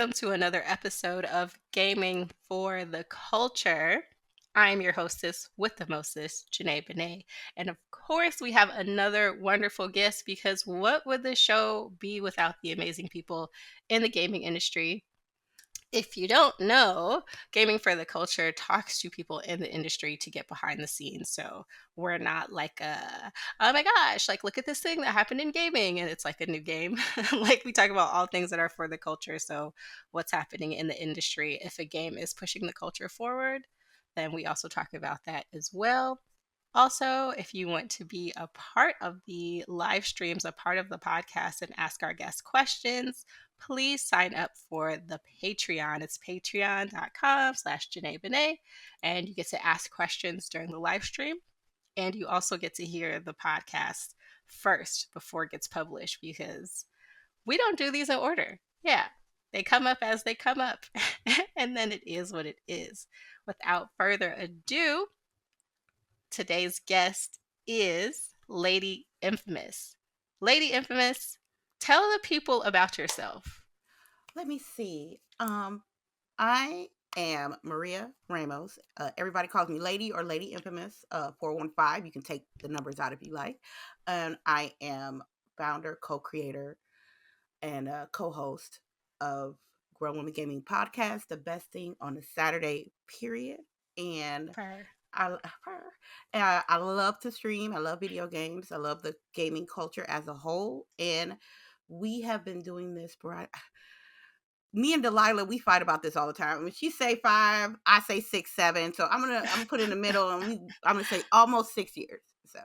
welcome to another episode of Gaming for the Culture. I'm your hostess with the mostest, Janae Benet. And of course, we have another wonderful guest because what would the show be without the amazing people in the gaming industry? If you don't know, Gaming for the Culture talks to people in the industry to get behind the scenes. So we're not like, oh my gosh, like look at this thing that happened in gaming and it's like a new game. Like we talk about all things that are for the culture. So what's happening in the industry. If a game is pushing the culture forward, then we also talk about that as well. Also, if you want to be a part of the live streams, a part of the podcast, and ask our guests questions, please sign up for the Patreon. It's patreon.com/Janae Benet. And you get to ask questions during the live stream. And you also get to hear the podcast first before it gets published because we don't do these in order. Yeah, they come up as they come up. And then it is what it is. Without further ado, today's guest is Lady Infamous. Lady Infamous, tell the people about yourself. Let me see. I am Maria Ramos. Everybody calls me Lady or Lady Infamous. 415. You can take the numbers out if you like. And I am founder, co-creator, and co-host of Grown Women Gaming Podcast, the best thing on a Saturday, period. And Purr. I, I love to stream. I love video games. I love the gaming culture as a whole. And we have been doing this for me and Delilah, we fight about this all the time. When she say 5, I say 6, 7. So I'm gonna put in the middle, and I'm gonna say almost 6 years. So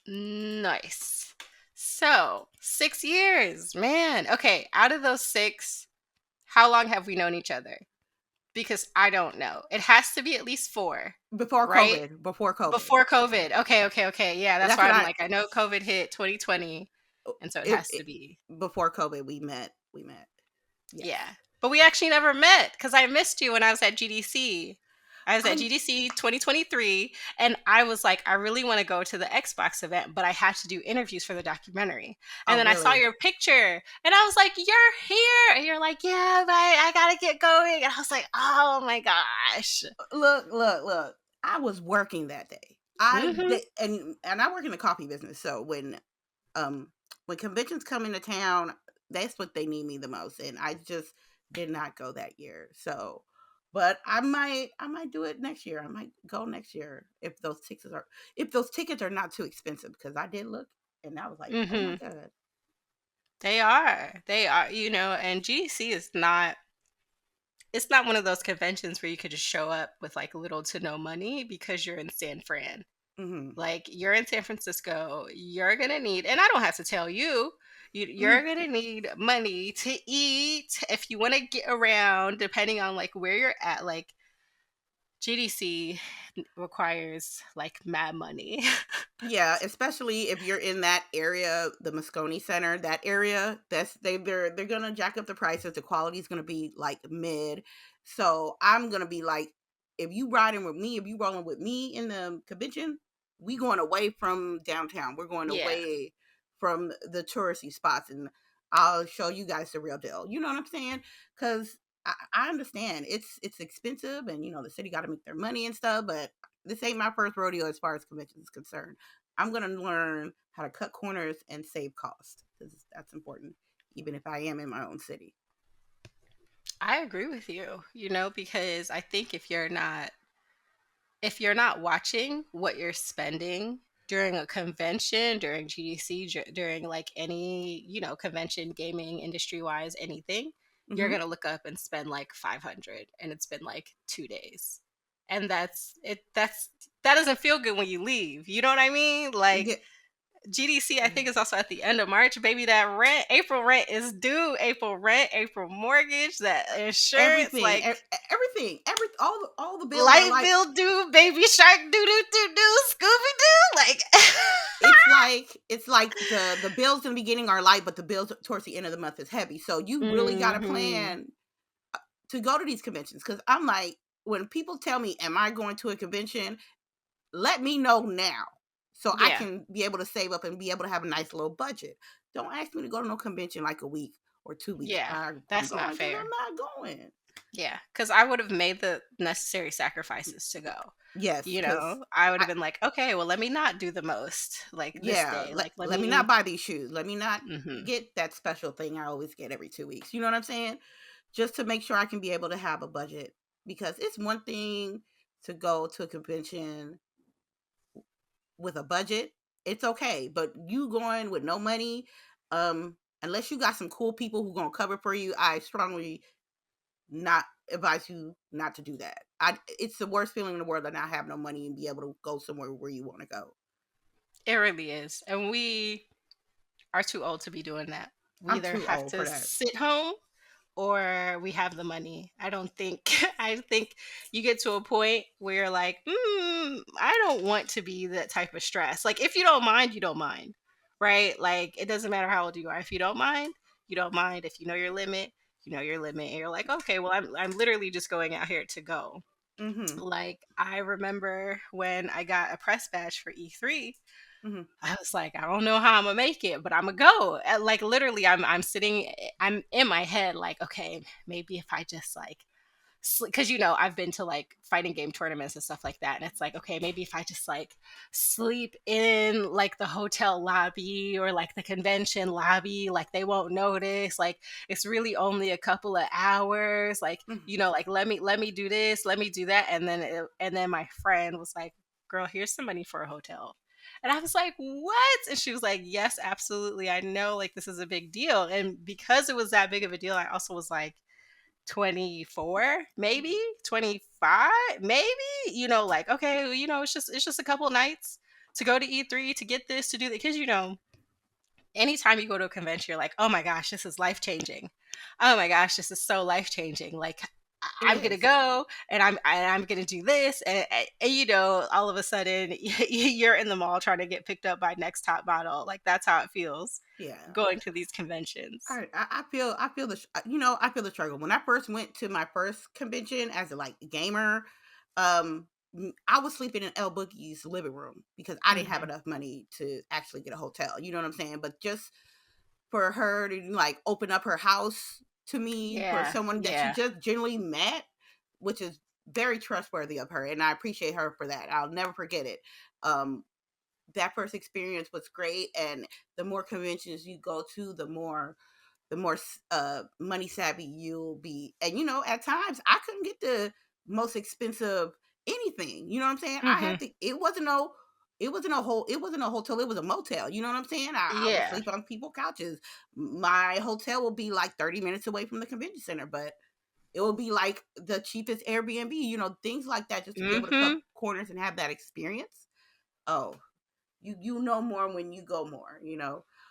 Nice. So, 6 years, man. Okay, out of those 6, how long have we known each other? Because I don't know. It has to be at least 4, before right? COVID, before COVID, Before COVID. Okay. Yeah, that's that's why what I'm like, I know COVID hit 2020, and so it has it to be. before COVID we met. Yes, Yeah. But we actually never met because I missed you when I was at GDC. I was at I GDC 2023, and I was like, I really want to go to the Xbox event, but I had to do interviews for the documentary. And oh then I saw really? your picture, and I was like, you're here. And you're like, yeah, but I got to get going. And I was like, oh my gosh. Look. I was working that day. Hmm. And I work in the coffee business. So um when conventions come into town, that's what they need me the most. And I just did not go that year. So, but I might do it next year. I might go next year if those tickets are not too expensive, because I did look and I was like, oh my Hmm. god. They are. They are, and GDC is not. It's not one of those conventions where you could just show up with like little to no money because you're in San Fran. Hmm. Like you're in San Francisco, you're gonna need, and I don't have to tell you, you're gonna need money to eat if you want to get around, depending on like where you're at. Like GDC requires like mad money. Yeah, especially if you're in that area, the Moscone Center, that area, they're gonna jack up the prices. The quality's gonna be like mid. So I'm gonna be like, if you rolling with me in the convention, we going away from downtown. We're going Yeah. away from the touristy spots, and I'll show you guys the real deal. You know what I'm saying? Because I understand it's expensive, and the city got to make their money and stuff, but this ain't my first rodeo as far as conventions is concerned. I'm going to learn how to cut corners and save cost, because that's important, even if I am in my own city. I agree with you, because I think if you're not watching what you're spending during a convention, during GDC, during like any, convention, gaming, industry wise, anything, you're Hmm. going to look up and spend like 500 and it's been like 2 days. And that doesn't feel good when you leave. You know what I mean? Like Yeah. GDC, I think, is also at the end of March. Baby, that rent, April rent is due. April rent, April mortgage, that insurance, Everything, like everything, all the bills are light like, bill due, baby shark doo doo doo doo, Scooby Doo. Like, it's like the bills in the beginning are light, but the bills towards the end of the month is heavy. So you really got to hmm plan to go to these conventions, because I'm like, when people tell me, am I going to a convention, let me know now so I yeah, can be able to save up and be able to have a nice little budget. Don't ask me to go to no convention like a week or 2 weeks. Yeah, I'm that's not going because fair. I'm not going. Yeah, because I would have made the necessary sacrifices to go. Yes, You because know, I would have been like, okay, well, let me not do the most like this yeah, day. Like, let let me not me. buy these shoes. Let me not Hmm. get that special thing I always get every 2 weeks. You know what I'm saying? Just to make sure I can be able to have a budget, because it's one thing to go to a convention with a budget. It's okay, but you going with no money, unless you got some cool people who gonna cover for you, I strongly not advise you not to do that. It's the worst feeling in the world to not have no money and be able to go somewhere where you want to go. It really is, and we are too old to be doing that. We I'm either too have old for to that. sit home or we have the money. I don't think I think you get to a point where you're like, I don't want to be that type of stress. Like if you don't mind, you don't mind. Right? Like it doesn't matter how old you are. If you don't mind, you don't mind. If you know your limit, you know your limit. And you're like, okay, well I'm literally just going out here to go. Mhm. Like I remember when I got a press badge for E3, Mhm. I was like, I don't know how I'm gonna make it, but I'm gonna go. Like literally, I'm sitting, I'm in my head, like, okay, maybe if I just like, because I've been to like fighting game tournaments and stuff like that, and it's like, okay, maybe if I just like sleep in like the hotel lobby or like the convention lobby, like they won't notice. Like it's really only a couple of hours. Like Mhm. like let me do this, let me do that, and then my friend was like, girl, here's some money for a hotel. And I was like, what? And she was like, yes, absolutely. I know like this is a big deal. And because it was that big of a deal, I also was like 24, maybe 25, maybe, like, okay, well, it's just a couple nights to go to E3 to get this, to do that. Because, anytime you go to a convention, you're like, oh my gosh, this is life changing. Oh my gosh, this is so life changing. Like, It I'm gonna is. go and I'm gonna do this, and all of a sudden you're in the mall trying to get picked up by next top model. Like that's how it feels Yeah. going to these conventions. I feel the struggle. When I first went to my first convention as a like gamer, I was sleeping in El Boogie's living room because I didn't have Hmm. enough money to actually get a hotel. You know what I'm saying? But just for her to like open up her house to me for Yeah, someone that she yeah. just generally met, which is very trustworthy of her, and I appreciate her for that. I'll never forget it. Um, that first experience was great, and the more conventions you go to, the more money savvy you'll be. And at times I couldn't get the most expensive anything. You know what I'm saying? I Hmm. had to. It wasn't a hotel. It was a motel. You know what I'm saying? I would Yeah. sleep on people's couches. My hotel will be like 30 minutes away from the convention center, but it will be like the cheapest Airbnb. Things like that, just to be able to cut Hmm. corners and have that experience. Oh, you know more when you go more.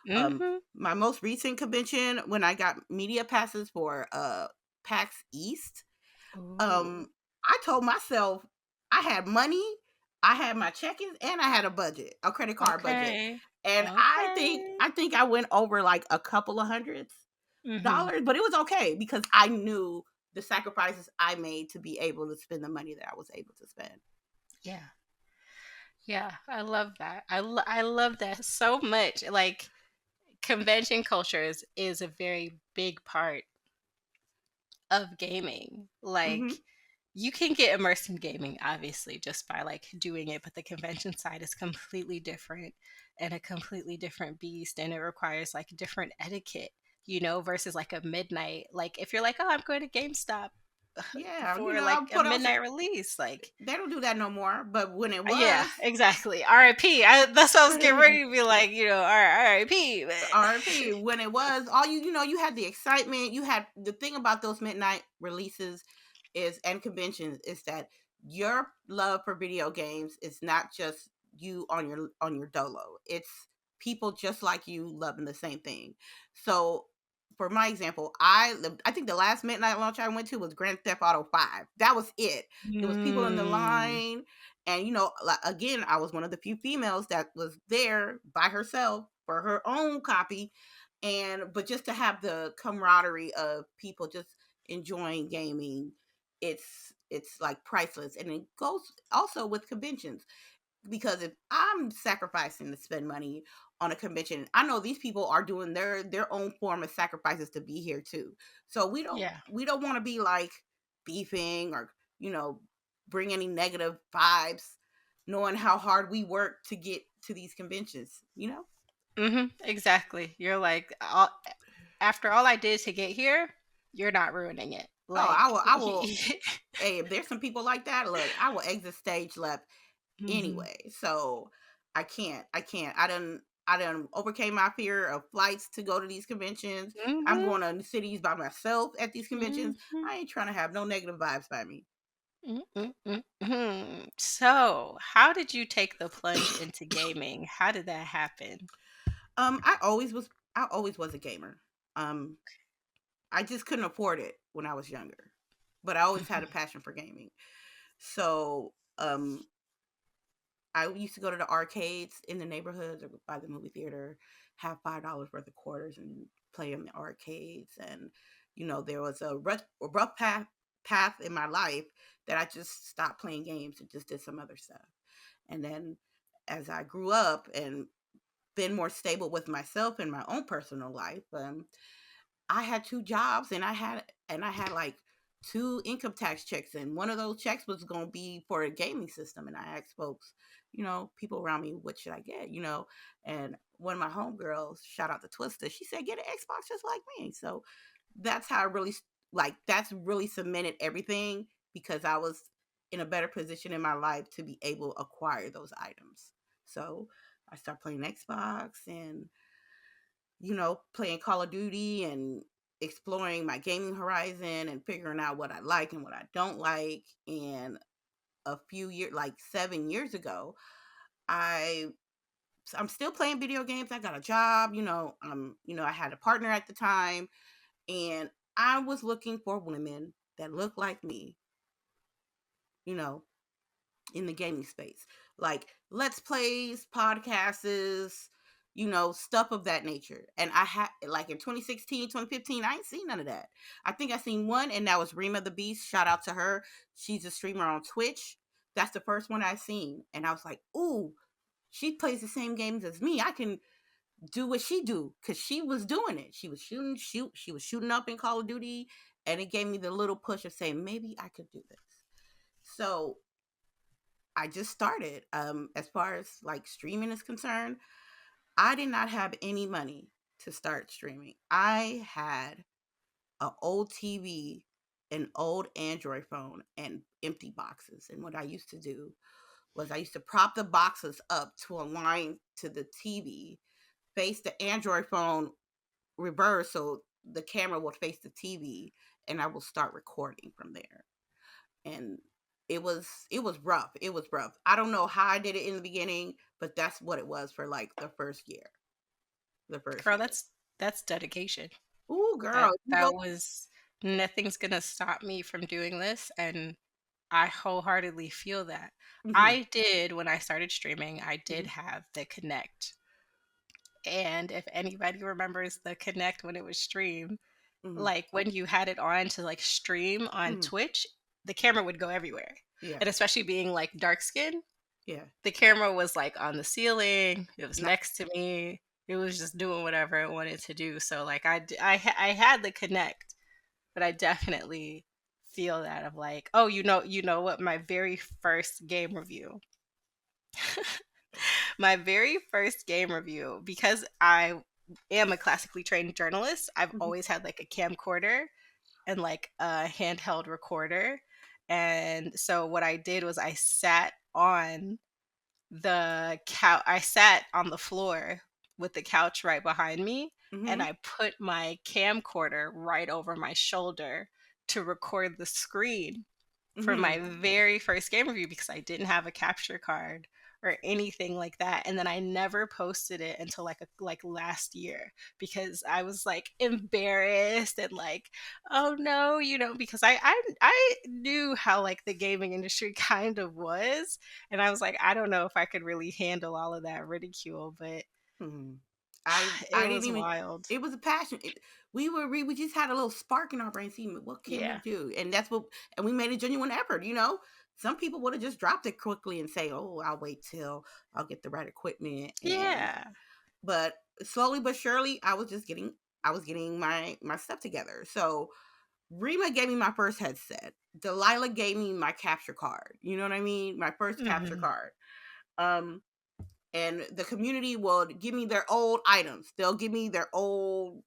Hmm. My most recent convention, when I got media passes for PAX East, Ooh. um I told myself I had money, I had my check-ins, and I had a budget, a credit card budget. Okay. And i think Okay. i think I went over like a couple of hundreds Hmm. dollars, but it was okay because I knew the sacrifices I made to be able to spend the money that I was able to spend. Yeah. Yeah. I love that. I love that so much. Like convention cultures is a very big part of gaming. Hmm. Like you can get immersed in gaming obviously just by like doing it, but the convention side is completely different and a completely different beast, and it requires like different etiquette, versus like a midnight. Like if you're like, "Oh, I'm going to GameStop Yeah, for like I'll a put out some. midnight release." Like, They don't do that no more, but when it yeah, was, exactly. RIP. That's what I was getting ready to be like, RIP. RP, when it was, all you had the excitement. You had the thing about those midnight releases is and conventions is that your love for video games is not just you on your dolo. It's people just like you loving the same thing. So for my example, I think the last midnight launch I went to was Grand Theft Auto 5. That was it. There was people in the Mm. line, and like, again, I was one of the few females that was there by herself for her own copy, but just to have the camaraderie of people just enjoying gaming, it's like priceless. And it goes also with conventions. because if I'm sacrificing to spend money on a convention, I know these people are doing their own form of sacrifices to be here too. So Yeah. we don't want to be like beefing or bring any negative vibes, knowing how hard we work to get to these conventions. Exactly. You're like, after all I did to get here, you're not ruining it. Oh, Like, I will. Hey, if there's some people like that, look, I will exit stage left mhm, anyway. So I can't. I done overcame my fear of flights to go to these conventions. I'm mhm, going to cities by myself at these conventions. mhm, I ain't trying to have no negative vibes by me. mhm. So, how did you take the plunge into gaming? How did that happen? I always was a gamer. Um I just couldn't afford it when I was younger. But I always had a Mhm, passion for gaming. So, I used to go to the arcades in the neighborhoods or by the movie theater, have $5 worth of quarters and play in the arcades. And there was a rough path in my life that I just stopped playing games and just did some other stuff. And then as I grew up and been more stable with myself in my own personal life, I had 2 jobs and I had like 2 income tax checks, and one of those checks was gonna be for a gaming system, and I asked folks, people around me, "What should I get?" And one of my homegirls, shout out to Twister, she said, "Get an Xbox just like me." So that's how I really that's really cemented everything because I was in a better position in my life to be able to acquire those items. So I started playing Xbox and playing Call of Duty and exploring my gaming horizon and figuring out what I like and what I don't like. And a few years, like 7 years ago, I I'm still playing video games. I got a job. I had a partner at the time, and I was looking for women that look like me. You know, in the gaming space, like let's plays, podcasts, stuff of that nature. And I had like in 2016, 2015, I ain't seen none of that. I think I seen one, and that was Rima the Beast. Shout out to her. She's a streamer on Twitch. That's the first one I seen. And I was like, ooh, she plays the same games as me. I can do what she do because she was doing it. She was she was shooting up in Call of Duty, and it gave me the little push of saying maybe I could do this. So I just started. As far as like streaming is concerned, I did not have any money to start streaming. I had an old TV, an old Android phone, and empty boxes. And what I used to do was I used to prop the boxes up to align to the TV, face the Android phone reverse so the camera will face the TV, and I will start recording from there. And it was rough. It was rough. I don't know how I did it in the beginning, but that's what it was for like the first year. The first Girl, year. that's dedication. Ooh, girl, That you go. that was nothing's gonna stop me from doing this, and I wholeheartedly feel that. Mhm, I did when I started streaming, I did mhm, have the Connect. And if anybody remembers the Connect when it was stream, mhm, like when you had it on to like stream on mhm. Twitch, the camera would go everywhere. Yeah, And especially being like dark skin, yeah. the camera was like on the ceiling, it was Not, next to me. It was just doing whatever it wanted to do. So like I had the Connect, but I definitely feel that of like, oh, you know what, my very first game review. My very first game review, because I am a classically trained journalist, I've mhm, always had like a camcorder and like a handheld recorder. And so what I did was I sat on the couch. I sat on the floor with the couch right behind me, and mhm, I put my camcorder right over my shoulder to record the screen for my mhm, very first game review because I didn't have a capture card or anything like that. And then I never posted it until like last year because I was like embarrassed and like, oh no, because I knew how like the gaming industry kind of was. And I was like, I don't know if I could really handle all of that ridicule, but mhm. I it didn't was even. wild. It was a passion. We just had a little spark in our brain. See, what can we Yeah. do? And that's what. And we made a genuine effort. Some people would have just dropped it quickly and say, "Oh, I'll wait till I'll get the right equipment." And Yeah. but slowly but surely, I was getting my stuff together. So Rima gave me my first headset. Delilah gave me my capture card. You know what I mean? My first capture Mhm. card. Um, and the community will give me their old items. They'll give me their old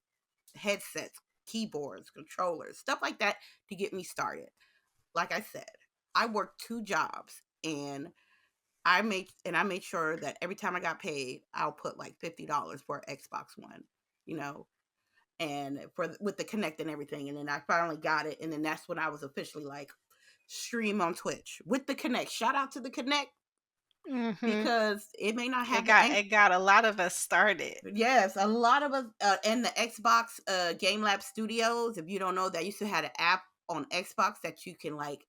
headsets, keyboards, controllers, stuff like that to get me started. Like I said, I worked 2 jobs, and I made sure that every time I got paid, I'll put like $50 for Xbox One, you know, and for with the Connect and everything. And then I finally got it, and then that's when I was officially like stream on Twitch with the Connect. Shout out to the Connect Mhm. because it may not It have the got it got a lot of us started. yes, a lot of us and the Xbox Game Lab Studios. If you don't know, they used to have an app on Xbox that you can like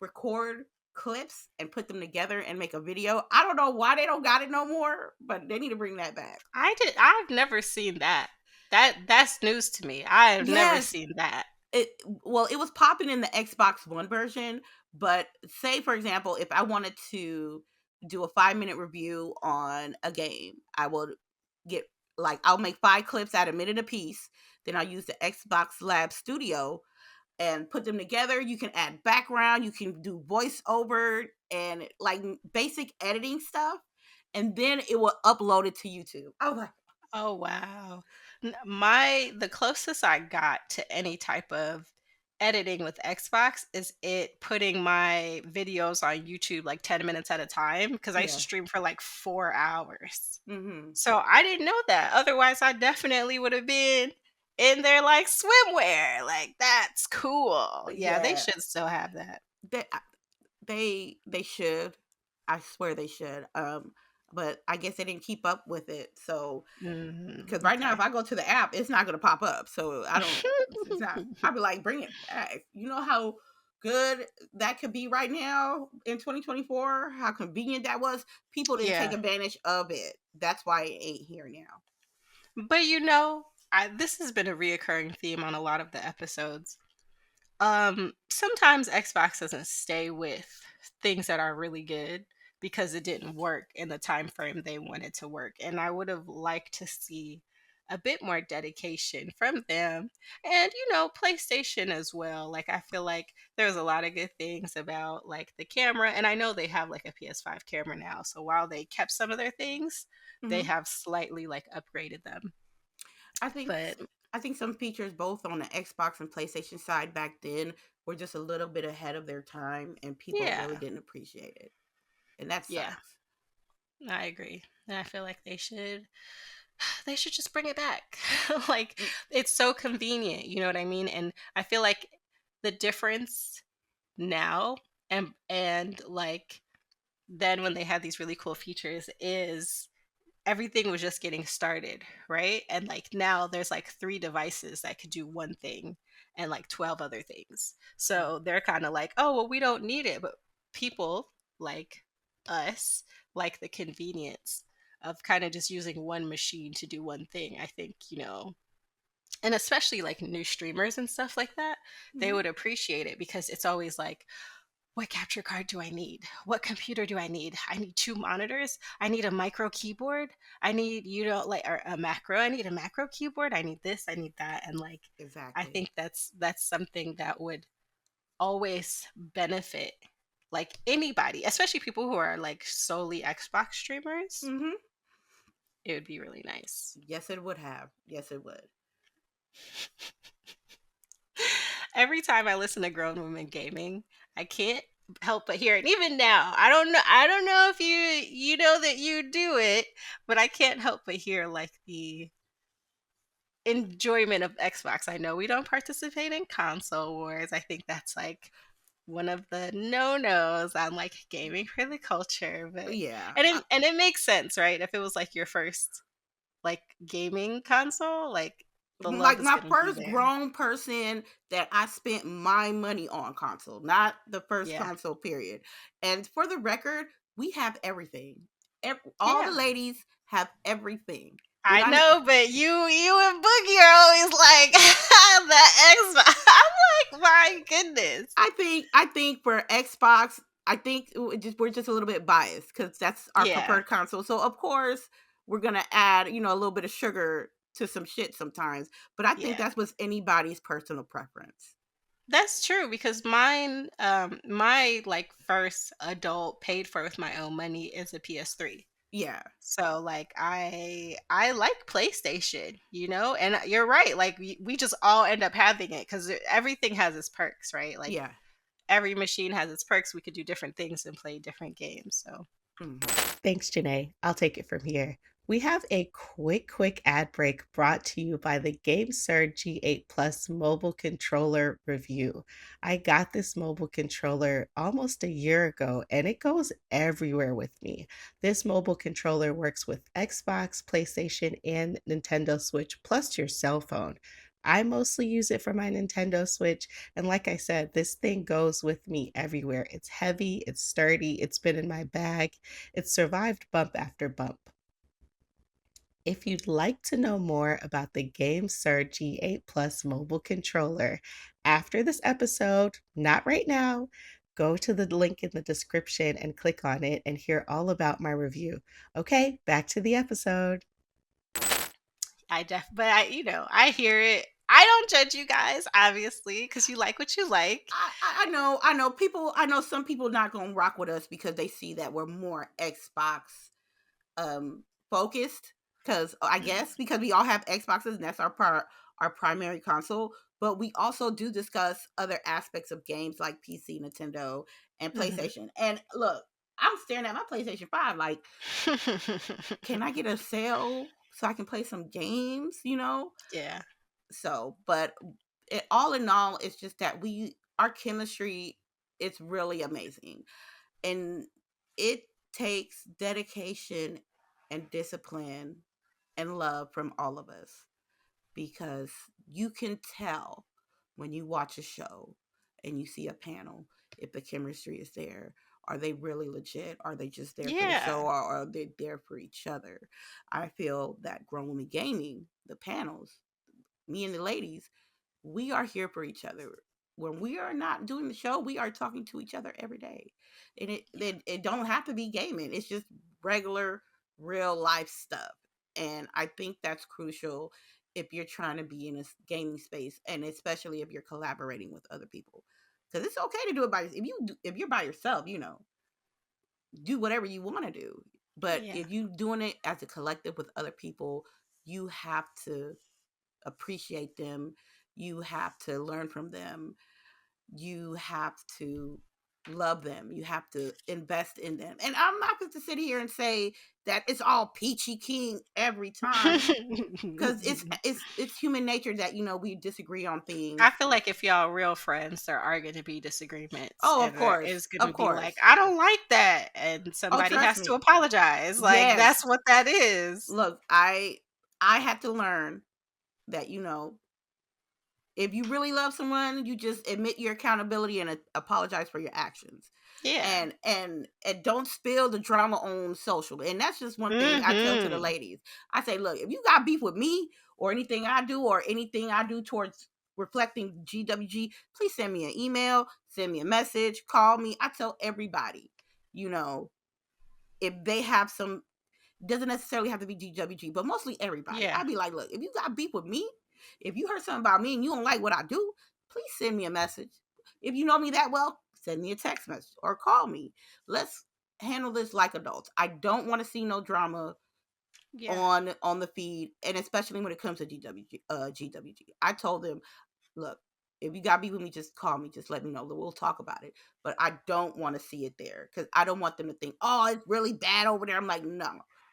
record clips and put them together and make a video. I don't know why they don't got it no more, but they need to bring that back. I've never seen that. That's news to me. I have never Yes, seen that. it well, it was popping in the Xbox One version, but say for example, if I wanted to do a 5-minute review on a game, I would get like I'll make 5 clips at a minute a piece. Then I'll use the Xbox Lab Studio and put them together. You can add background, you can do voiceover and like basic editing stuff, and then it will upload it to YouTube. I was like, Oh, wow. The closest I got to any type of editing with Xbox is it putting my videos on YouTube like 10 minutes at a time because I used to yeah, stream for like 4 hours. hmm So I didn't know that. Otherwise, I definitely would have been in there like swimwear. Like that's cool. Yeah, they yeah. should still have that. They they should. I swear they should. But I guess they didn't keep up with it. So because right now, if Okay. I go to the app, it's not gonna pop up. So I don't. It's not. I'd be like, bring it back. You know how good that could be right now in 2024. How convenient that was. People didn't take Yeah. advantage of it. That's why it ain't here now. But this has been a reoccurring theme on a lot of the episodes. Sometimes Xbox doesn't stay with things that are really good because it didn't work in the time frame they wanted to work. And I would have liked to see a bit more dedication from them and PlayStation as well. Like I feel like there's a lot of good things about like the camera, and I know they have like a PS5 camera now. So while they kept some of their things, they hmm have slightly like upgraded them. I think But I think some features both on the Xbox and PlayStation side back then were just a little bit ahead of their time, and people really yeah, didn't appreciate it, and that yeah, sucks. I agree. And I feel like they should just bring it back. Like Mm, it's so convenient, you know what I mean? And I feel like the difference now and like then when they had these really cool features is everything was just getting started, right? And like now there's like 3 devices that could do one thing and like 12 other things. So they're kind of like, oh, well, we don't need it. But people like us like the convenience of kind of just using one machine to do one thing. I think, and especially like new streamers and stuff like that, they mhm. would appreciate it because it's always like, what capture card do I need? What computer do I need? I need 2 monitors. I need a micro keyboard. I need, like or a macro. I need a macro keyboard. I need this. I need that. And like, I Exactly. think that's something that would always benefit like anybody, especially people who are like solely Xbox streamers. Mhm. It would be really nice. Yes, it would have. Yes, it would. Every time I listen to grown women gaming, I can't help but hear it. Even now, I don't know if you know that you do it, but I can't help but hear like the enjoyment of Xbox. I know we don't participate in console wars. I think that's like one of the no-nos on like gaming for the culture, but Yeah. and it makes sense, right? If it was like your first like gaming console, like the love Like is my going to be first there. grown person that I spent my money on console, not the first Yeah. console period. And for the record, we have everything. All the Yeah. ladies have everything. We're I not know, but you and Boogie are always like the Xbox. I'm like, my goodness. I think for Xbox, I think we're just a little bit biased because that's our Yeah, preferred console. So of course we're gonna add, a little bit of sugar to some shit sometimes. But I think yeah. that's what's anybody's personal preference. That's true because mine, my like first adult paid for with my own money is a PS3. Yeah, So like I like PlayStation, and you're right. Like we just all end up having it because everything has its perks, right? Like yeah. every machine has its perks. We could do different things and play different games. So Mhm. thanks, Janae. I'll take it from here. We have a quick ad break brought to you by the GameSir G8 Plus mobile controller review. I got this mobile controller almost a year ago and it goes everywhere with me. This mobile controller works with Xbox, PlayStation, and Nintendo Switch, plus your cell phone. I mostly use it for my Nintendo Switch. And like I said, this thing goes with me everywhere. It's heavy, it's sturdy, it's been in my bag. It survived bump after bump. If you'd like to know more about the GameSir G8 Plus mobile controller after this episode, not right now, go to the link in the description and click on it and hear all about my review. Okay, back to the episode. But I hear it. I don't judge you guys, obviously, because you like what you like. I know some people not gonna rock with us because they see that we're more Xbox focused. Because I Mm, guess because we all have Xboxes and that's our primary console. But we also do discuss other aspects of games like PC, Nintendo, and mhm. PlayStation. And look, I'm staring at my PlayStation 5 like, can I get a sale so I can play some games? Yeah. So, but all in all, it's just that our chemistry is really amazing, and it takes dedication and discipline and love from all of us because you can tell when you watch a show and you see a panel if the chemistry is there. Are they really legit? Are they just there for the show Yeah. or are they there for each other? I feel that Grown Woman Gaming, the panels, me and the ladies, we are here for each other. When we are not doing the show, we are talking to each other every day. And it don't have to be gaming. It's just regular, real life stuff. And I think that's crucial if you're trying to be in a gaming space, and especially if you're collaborating with other people. Because it's okay to do it by if you're by yourself, do whatever you want to do. But Yeah. if you doing it as a collective with other people, you have to appreciate them. You have to learn from them. You have to love them. You have to invest in them. And I'm not going to sit here and say that it's all peachy keen every time because it's human nature that we disagree on I things. feel like if y'all real friends, there are going to be disagreements, Oh, of and there course, is going to of be like, course. I don't like that, and Oh, somebody trust has to me. apologize. Like Yes. that's what that is. Look, I had to learn that if you really love someone, you just admit your accountability and apologize for your actions. Yeah. And don't spill the drama on social. And that's just one thing I tell to the Mhm. ladies. I say, look, if you got beef with me or anything I do towards reflecting GWG, please send me an email, send me a message, call me. I tell everybody, you know, if they have some, doesn't necessarily have to be GWG, but mostly everybody. Yeah. I'd be like, look, if you got beef with me, if you heard something about me and you don't like what I do, please send me a message. If you know me that well, send me a text message or call me. Let's handle this like adults. I don't want to see no drama Yeah. on the feed, and especially when it comes to GWG. I told them, look, if you got beef with me, just call me. Just let me know. We'll talk about it. But I don't want to see it there because I don't want them to think, oh, it's really bad over there. I'm like, no,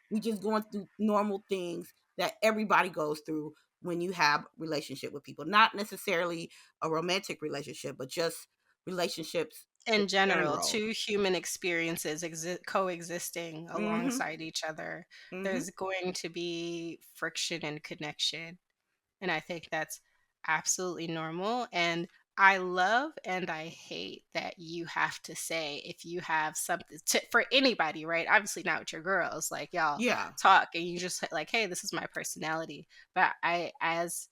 we just going through normal things that everybody goes through when you have relationship with people. Not necessarily a romantic relationship, but just relationships in In general, general. two human experiences coexisting Mm-hmm. alongside each other. Mm-hmm. There's going to be friction and connection. And I think that's absolutely normal. And I love and I hate that you have to say if you have something for anybody, right? Obviously not with your girls. Like y'all Yeah. talk and you just like, hey, this is my personality. But as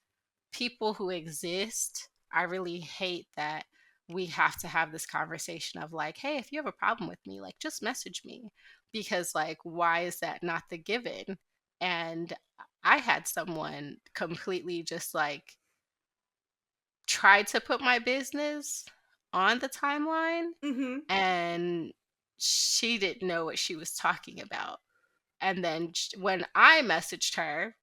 people who exist, I really hate that we have to have this conversation of like, hey, if you have a problem with me, like just message me. Because like, why is that not the given? And I had someone completely just like try to put my business on the timeline, Mhm. and she didn't know what she was talking about. And then when I messaged her,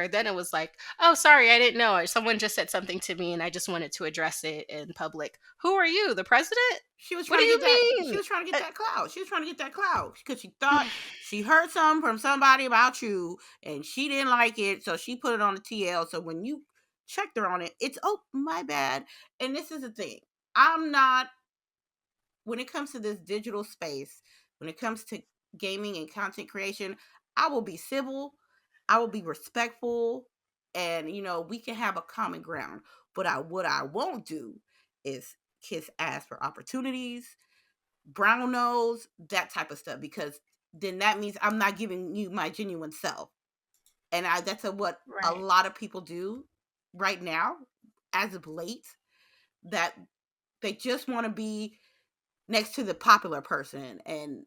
then it was like, "Oh, sorry, I didn't know. Someone just said something to me and I just wanted to address it in public." Who are you? The president? She was What do trying to you get that she mean? was trying to get Uh, that clout. She was trying to get that clout because she thought she heard something from somebody about you and she didn't like it, so she put it on the TL. So when you checked her on it, it's, "Oh, my bad." And this is the thing. I'm not when it comes to this digital space, when it comes to gaming and content creation, I will be civil, I will be respectful, and we can have a common ground. But what I won't do is kiss ass for opportunities, brown nose, that type of stuff, because then that means I'm not giving you my genuine self. And that's what a right. lot of people do right now, as of late, that they just want to be next to the popular person and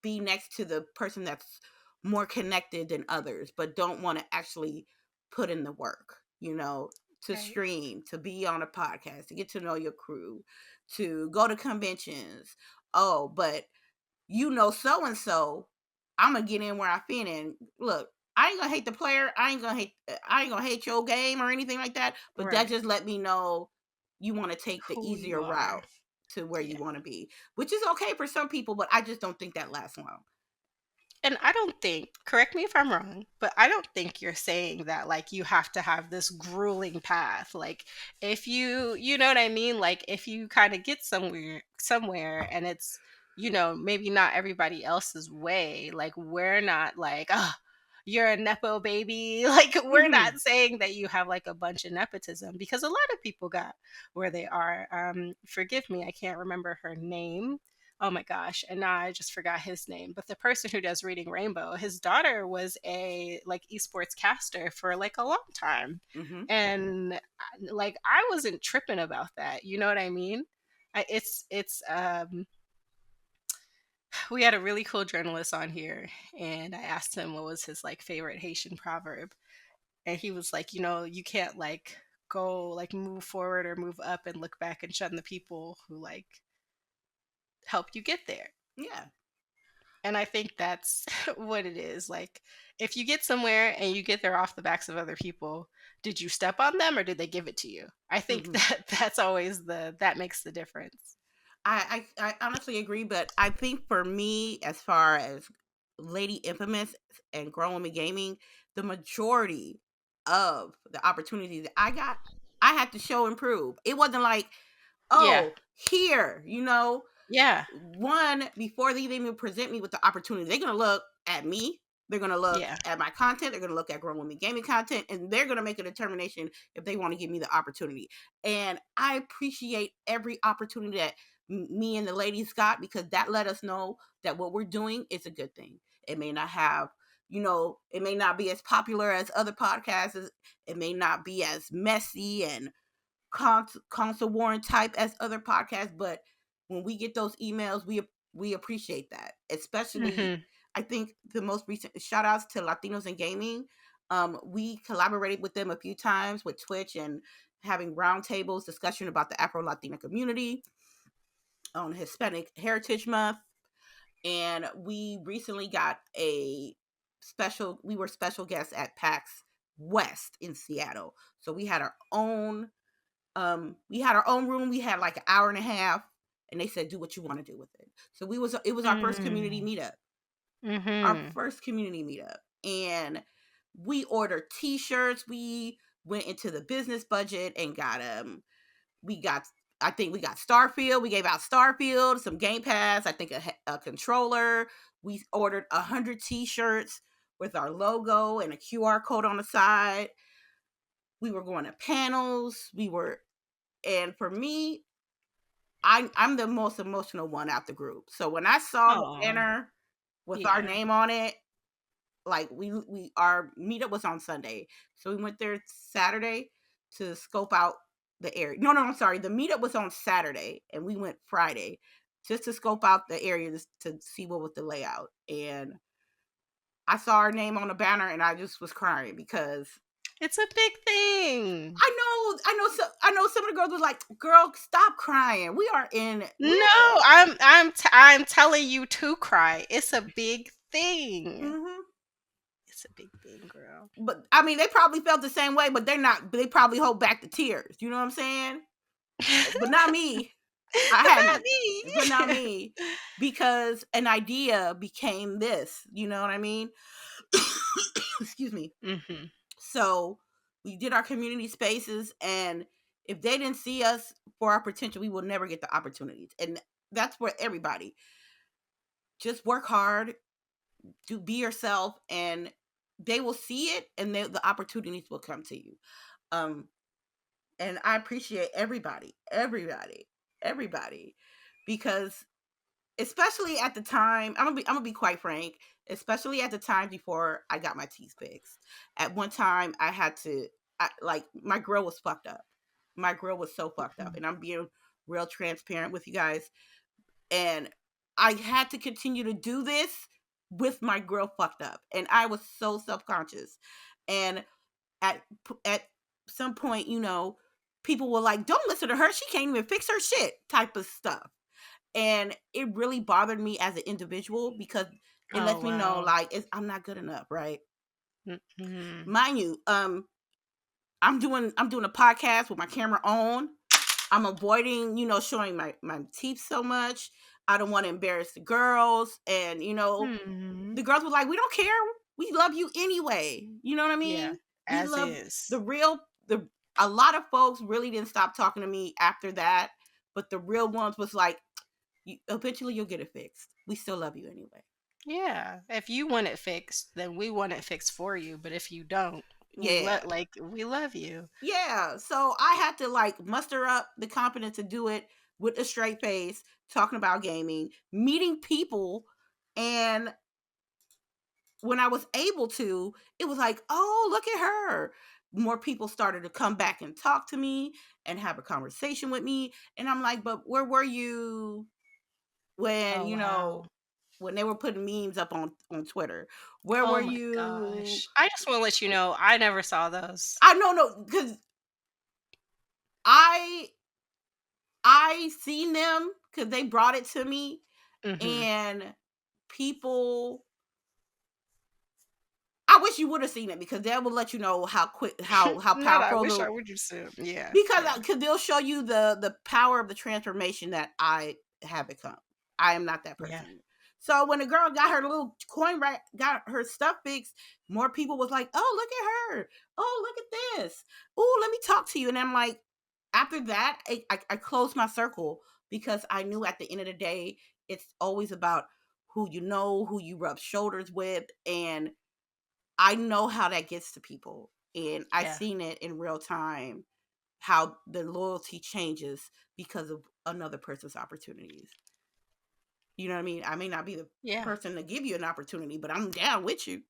be next to the person that's more connected than others, but don't want to actually put in the work, to Right. stream, to be on a podcast, to get to know your crew, to go to conventions. Oh, but so and so, I'm gonna get in where I fit in. Look, I ain't gonna hate the player. I ain't gonna hate your game or anything like that. But that Right. just let me know you want to take the Who you easier are. route to where Yeah. you want to be, which is okay for some people. But I just don't think that lasts long. And I don't think, correct me if I'm wrong, but I don't think you're saying that like you have to have this grueling path. Like if you know what I mean? Like if you kind of get somewhere and it's, maybe not everybody else's way, like we're not like, oh, you're a nepo baby. Like we're Hmm. not saying that you have like a bunch of nepotism, because a lot of people got where they are. Forgive me, I can't remember her name. Oh my gosh. And now I just forgot his name. But the person who does Reading Rainbow, his daughter was a like esports caster for like a long time. Hmm. And like I wasn't tripping about that. You know what I mean? It's we had a really cool journalist on here, and I asked him what was his like favorite Haitian proverb. And he was like, you can't like go like move forward or move up and look back and shun the people who like help you get there. Yeah. And I think that's what it is. Like, if you get somewhere and you get there off the backs of other people, did you step on them or did they give it to you? I think Hmm. that that's always that makes the difference. I honestly agree, but I think for me, as far as Lady Infamous and Grown Women Gaming, the majority of the opportunities that I got, I had to show and prove. It wasn't like, Yeah. "Oh, here," Yeah. one, before they even present me with the opportunity, they're gonna look at me, they're gonna look Yeah. at my content, they're gonna look at Grown Women Gaming content, and they're gonna make a determination if they want to give me the opportunity. And I appreciate every opportunity that me and the ladies got, because that let us know that what we're doing is a good thing. It may not have, it may not be as popular as other podcasts, it may not be as messy and console warring type as other podcasts, but when we get those emails, we appreciate that. Especially, Hmm. I think the most recent shout outs to Latinos in Gaming. We collaborated with them a few times with Twitch and having roundtables discussion about the Afro Latina community on Hispanic Heritage Month. And we recently got we were special guests at PAX West in Seattle. So we had our own room. We had like an hour and a half, and they said, "Do what you want to do with it." So it was our first community Mm. meetup, our Hmm. first community meetup, and we ordered T-shirts. We went into the business budget and we got. I think we got Starfield. We gave out Starfield, some Game Pass. I think a controller. We ordered 100 T-shirts with our logo and a QR code on the side. We were going to panels. And for me, I'm the most emotional one out the group. So when I saw the Oh, banner with our yeah. name on it, like we our meetup was on Sunday, so we went there Saturday to scope out the area. No, I'm sorry. The meetup was on Saturday, and we went Friday just to scope out the area to see what was the layout. And I saw our name on the banner, and I just was crying because It's a big thing. I know some of the girls was like, "Girl, stop crying. No, I'm telling you to cry. It's a big thing. hmm It's a big thing, girl. But I mean, they probably felt the same way, but they're not. They probably hold back the tears. You know what I'm saying? But not me. I But not hadn't, but not me. me, because an idea became this. You know what I mean? Excuse me. Mhm. So we did our community spaces, and if they didn't see us for our potential, we will never get the opportunities. And that's where everybody just work hard, do be yourself, and they will see it, and the opportunities will come to you. Um, and I appreciate everybody, because especially at the time, I'm gonna be quite frank. Especially at the time before I got my teeth fixed. At one time, I had to, like, my grill was fucked up. My grill was so fucked up, Mhm. and I'm being real transparent with you guys. And I had to continue to do this with my grill fucked up, and I was so self conscious. And at some point, people were like, "Don't listen to her. She can't even fix her shit," type of stuff. And it really bothered me as an individual, because it Oh, lets me know, wow. like, I'm not good enough, right? Mhm. Mind you, I'm doing a podcast with my camera on. I'm avoiding, showing my teeth so much. I don't want to embarrass the girls, and Mhm. the girls were like, "We don't care. We love you anyway." You know what I Yeah, mean? We as love is. the real the A lot of folks really didn't stop talking to me after that, but the real ones was like, eventually you'll get it fixed. We still love you anyway." Yeah, if you want it fixed, then we want it fixed for you, but if you don't, Yeah. we love you. Yeah. So I had to, like, muster up the confidence to do it with a straight face, talking about gaming, meeting people. And when I was able to, it was like, "Oh, look at her." More people started to come back and talk to me and have a conversation with me. And I'm like, "But where were you when, Oh, wow. when they were putting memes up on Twitter? Where Oh were my you?" gosh. I just wanna let you know, I never saw those. I know, no, because I seen them, because they brought it to me. Mhm. And people, I wish you would have seen it, because that will let you know how quick, how Not I powerful wish the, I would just said yeah, because yeah, they'll show you the power of the transformation that I have become. I am not that yeah, person. So when the girl got her little coin right, got her stuff fixed, more people was like, "Oh, look at her. Oh, look at this. Oh, let me talk to you." And I'm like, after that, I closed my circle, because I knew at the end of the day, it's always about who you rub shoulders with. And I know how that gets to people. And I've yeah, seen it in real time, how the loyalty changes because of another person's opportunities. You know what I mean? I may not be the yeah, person to give you an opportunity, but I'm down with you.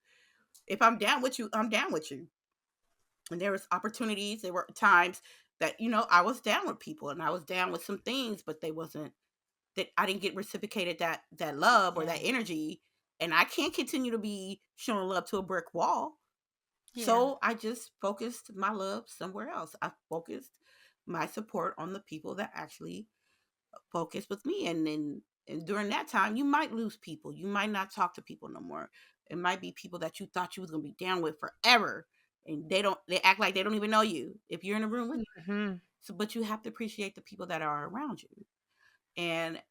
If I'm down with you, I'm down with you. And there was opportunities, there were times that, I was down with people, and I was down with some things, but they wasn't that I didn't get reciprocated that love or yeah, that energy. And I can't continue to be showing love to a brick wall. yeah, So I just focused my love somewhere else. I focused my support on the people that actually focus with me. And during that time, you might lose people. You might not talk to people no more. It might be people that you thought you was gonna be down with forever, and they act like they don't even know you if you're in a room with. mhm, So, but you have to appreciate the people that are around you. And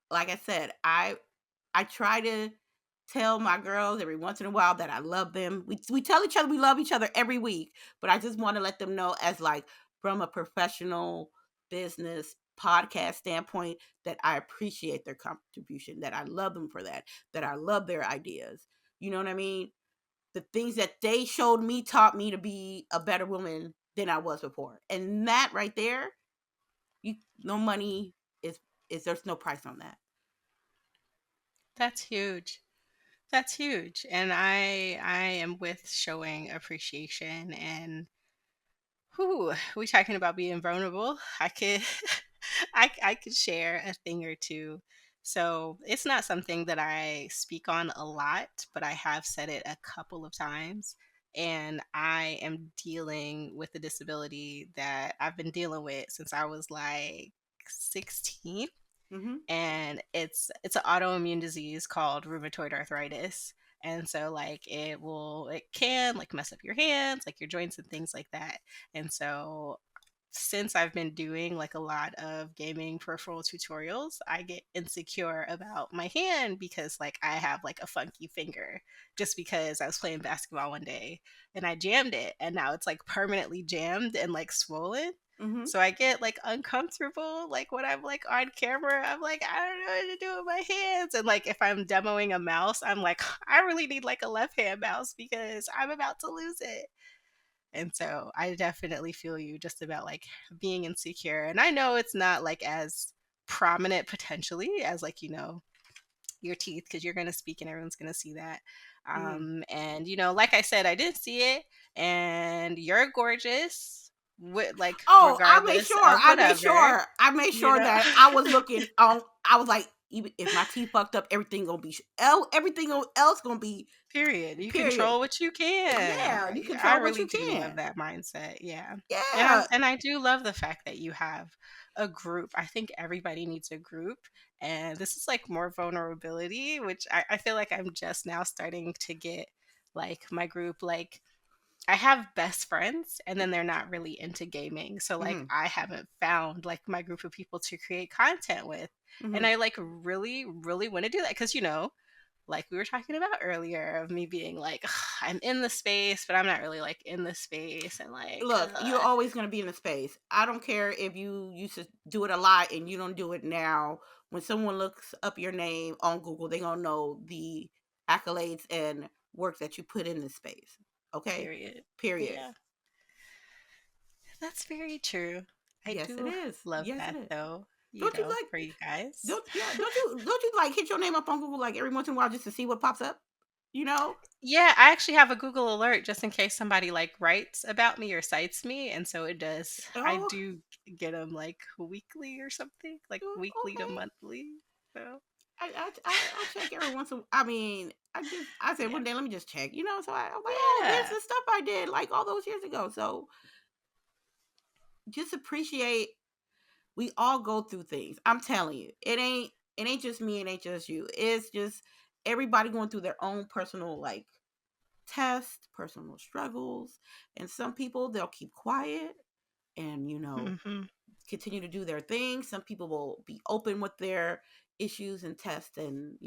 like I said, I try to tell my girls every once in a while that I love them. We tell each other we love each other every week, but I just want to let them know, as, like, from a professional business podcast standpoint, that I appreciate their contribution, that I love them for that I love their ideas. You know what I mean? The things that they showed me taught me to be a better woman than I was before. And that right there, you no money is there's no price on that. that's huge. That's huge, and I am with showing appreciation, and Whew, we talking about being vulnerable. I could I could share a thing or two. So it's not something that I speak on a lot, but I have said it a couple of times. And I am dealing with a disability that I've been dealing with since I was like 16, Mm-hmm. and it's an autoimmune disease called rheumatoid arthritis. And so like it can like mess up your hands, like your joints and things like that. And so since I've been doing like a lot of gaming peripheral tutorials, I get insecure about my hand because like I have like a funky finger just because I was playing basketball one day and I jammed it and now it's like permanently jammed and like swollen. Mm-hmm. So I get like uncomfortable like when I'm like on camera. I'm like, I don't know what to do with my hands. And like if I'm demoing a mouse, I'm like, I really need like a left hand mouse because I'm about to lose it. And so I definitely feel you just about like being insecure. And I know it's not like as prominent potentially as like, your teeth because you're going to speak and everyone's going to see that. Mm-hmm. And, like I said, I did see it and you're gorgeous with like Oh, regardless of whatever, I made you sure know, that I was looking on. I was like, even if my teeth fucked up, everything gonna be everything else gonna be period. You period. control what you can. Yeah, you I control what really you do love can. that mindset. Yeah. Yeah. And I do love the fact that you have a group. I think everybody needs a group. And this is like more vulnerability, which I feel like I'm just now starting to get like my group. Like I have best friends and then they're not really into gaming. So like Mm-hmm. I haven't found like my group of people to create content with. Mm-hmm. And I like really, really want to do that because like we were talking about earlier of me being like, "Ugh, I'm in the space, but I'm not really like in the space and like Look, you're always going to be in the space. I don't care if you used to do it a lot and you don't do it now. When someone looks up your name on Google, they're going to know the accolades and work that you put in this space. Okay? period. Period. Yeah, that's very true. I Yes, it do is. love Yes, it that is. though, Don't you for like you guys. don't you like hit your name up on Google like every once in a while just to see what pops up? You know? Yeah, I actually have a Google alert just in case somebody like writes about me or cites me, and so it does. I Oh, do get them like weekly or something, like weekly to okay. monthly. So I check every once in. I mean, I said yeah, one day let me just check. So I was like, oh, there's yeah, the stuff I did like all those years ago. So just appreciate. We all go through things. I'm telling you, it ain't just me. It ain't just you. It's just everybody going through their own personal like tests, personal struggles, and some people they'll keep quiet and hmm, continue to do their thing. Some people will be open with their issues and tests and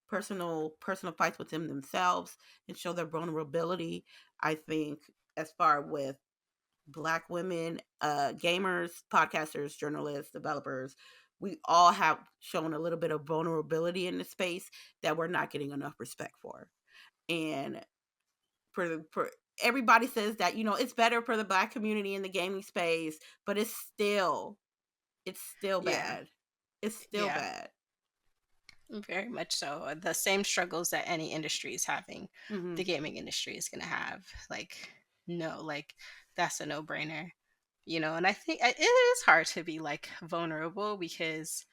personal fights with them themselves and show their vulnerability. I think as far with Black women, gamers, podcasters, journalists, developers, we all have shown a little bit of vulnerability in the space that we're not getting enough respect for. And for everybody says that it's better for the Black community in the gaming space, but it's still yeah, bad. It's still yeah. bad. Very much so. The same struggles that any industry is having, Hmm. the gaming industry is going to have. Like, no, like, that's a no brainer, And I think it is hard to be like vulnerable because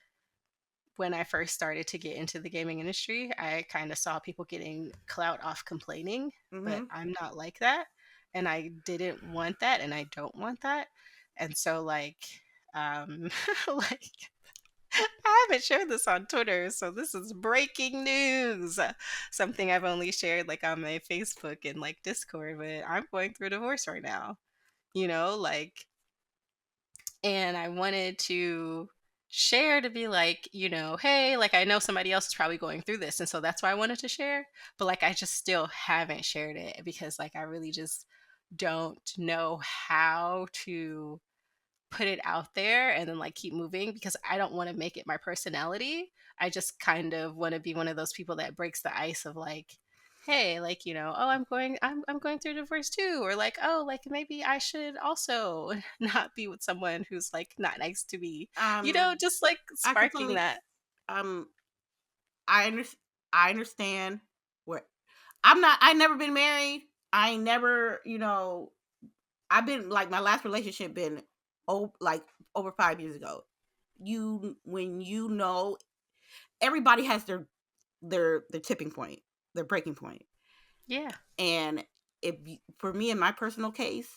when I first started to get into the gaming industry, I kind of saw people getting clout off complaining, but Hmm. I'm not like that. And I didn't want that, and I don't want that. And so, like, I haven't shared this on Twitter, so this is breaking news. Something I've only shared like on my Facebook and like Discord, but I'm going through a divorce right now. Like, and I wanted to share to be like, hey, like I know somebody else is probably going through this, and so that's why I wanted to share. But like I just still haven't shared it because like I really just don't know how to put it out there and then like keep moving because I don't want to make it my personality. I just kind of want to be one of those people that breaks the ice of like, hey, like, oh, I'm going through divorce too, or like, oh, like maybe I should also not be with someone who's like not nice to me. Um, Just like I sparking completely that. um I understand where I never been married. I ain't never, I've been like my last relationship been like over 5 years ago. When you know everybody has their tipping point, their breaking point. Yeah. And for me in my personal case,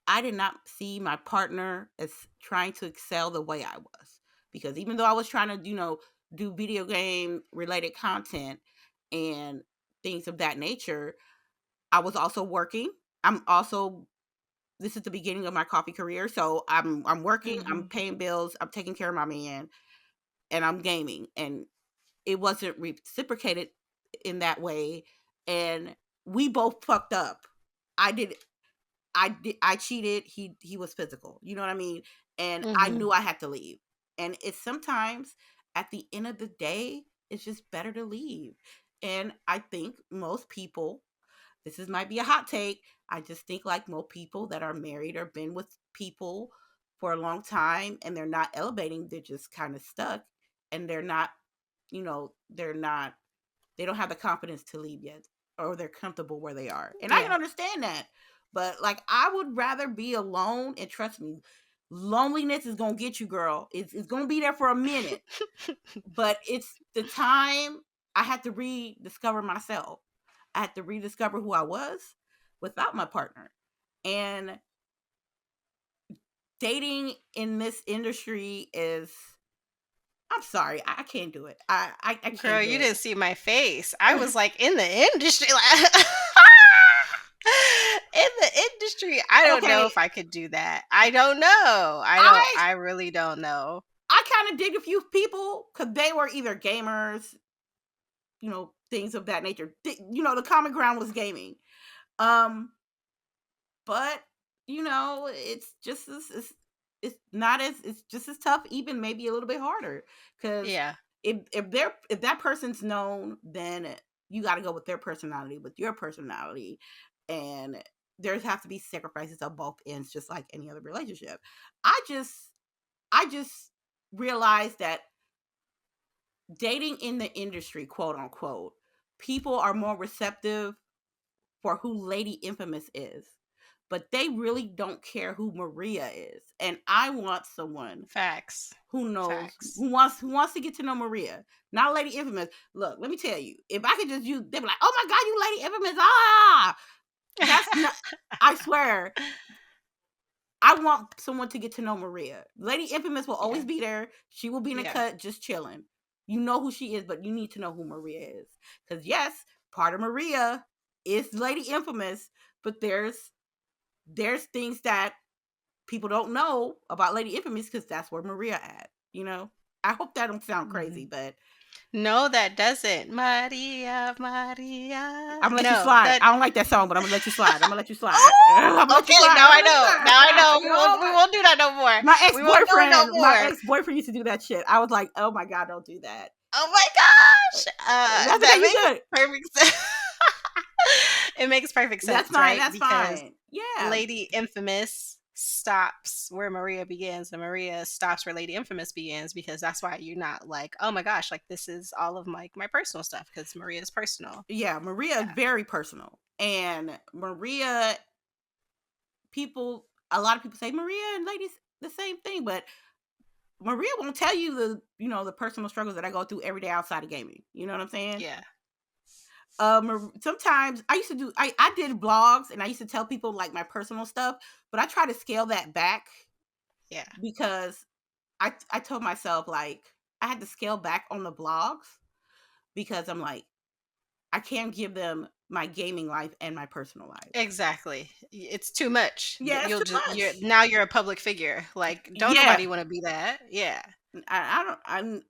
I did not see my partner as trying to excel the way I was, because even though I was trying to do video game related content and things of that nature, I was also working. I'm also This is the beginning of my coffee career, so I'm working, I'm Hmm. paying bills, I'm taking care of my man, and I'm gaming, and it wasn't reciprocated in that way, and we both fucked up. I did I cheated. He was physical. You know what I mean? And I Hmm. knew I had to leave. And it's sometimes at the end of the day, it's just better to leave. And I think most people, might be a hot take. I just think like most people that are married or been with people for a long time and they're not elevating, they're just kind of stuck, and they're not, they're not, they don't have the confidence to leave yet, or they're comfortable where they are. And I can Yeah. understand that. But like I would rather be alone, and trust me, loneliness is going to get you, girl. It's going to be there for a minute, but it's the time I had to rediscover myself. I had to rediscover who I was without my partner. And dating in this industry is, I'm sorry, I can't do it. I Girl, can't do you it. didn't see my face. I was like in the industry, like in the industry. I don't know Okay, if I could do that. I don't know. I I really don't know. I kind of dig a few people because they were either gamers, things of that nature. The common ground was gaming. Um, but it's just it's not as it's just as tough, even maybe a little bit harder. Because Yeah. if that person's known, then you got to go with their personality, with your personality, and there has to be sacrifices on both ends, just like any other relationship. I just realized that dating in the industry, quote unquote, people are more receptive for who Lady Infamous is, but they really don't care who Maria is. And I want someone Facts. who knows, Facts. who wants to get to know Maria, not Lady Infamous. Look, let me tell you, if I could just use, they'd be like, "Oh my God, you Lady Infamous!" Ah, that's not. I swear, I want someone to get to know Maria. Lady Infamous will Yeah. always be there. She will be in a Yeah. cut, just chilling. You know who she is, but you need to know who Maria is. Because yes, part of Maria is Lady Infamous, but there's things that people don't know about Lady Infamous because that's where Maria at. I hope that don't sound crazy, Mhm. but No, that doesn't. Maria, Maria. I'm gonna let you No, slide. that. I don't like that song, but I'm gonna let you slide. I'm gonna let you slide. I'm gonna Oh, let you okay. slide. Now I'm I gonna let you know. slide. Now I know. We But won't do that no more. my We won't do it no my more. ex boyfriend used to do that shit. I was like, oh my God, don't do that. Oh my gosh. That's okay. That You makes good? perfect sense. It makes perfect That's sense, fine. right? That's Because fine. Yeah. Lady Infamous stops where Maria begins, and Maria stops where Lady Infamous begins, because that's why you're not like, oh my gosh, like this is all of my personal stuff, because Maria is personal. Yeah. Maria is very personal. And Maria, a lot of people say Maria and ladies the same thing, but Maria won't tell you the personal struggles that I go through every day outside of gaming. You know what I'm saying? Yeah. Sometimes I did blogs and I used to tell people like my personal stuff, but I try to scale that back Yeah. because I told myself like I had to scale back on the blogs because I'm like I can't give them my gaming life and my personal life. Exactly. It's too much. Yeah, it's You'll too just much. you're a public figure. Like, don't Yeah, nobody want to be that. Yeah. I don't.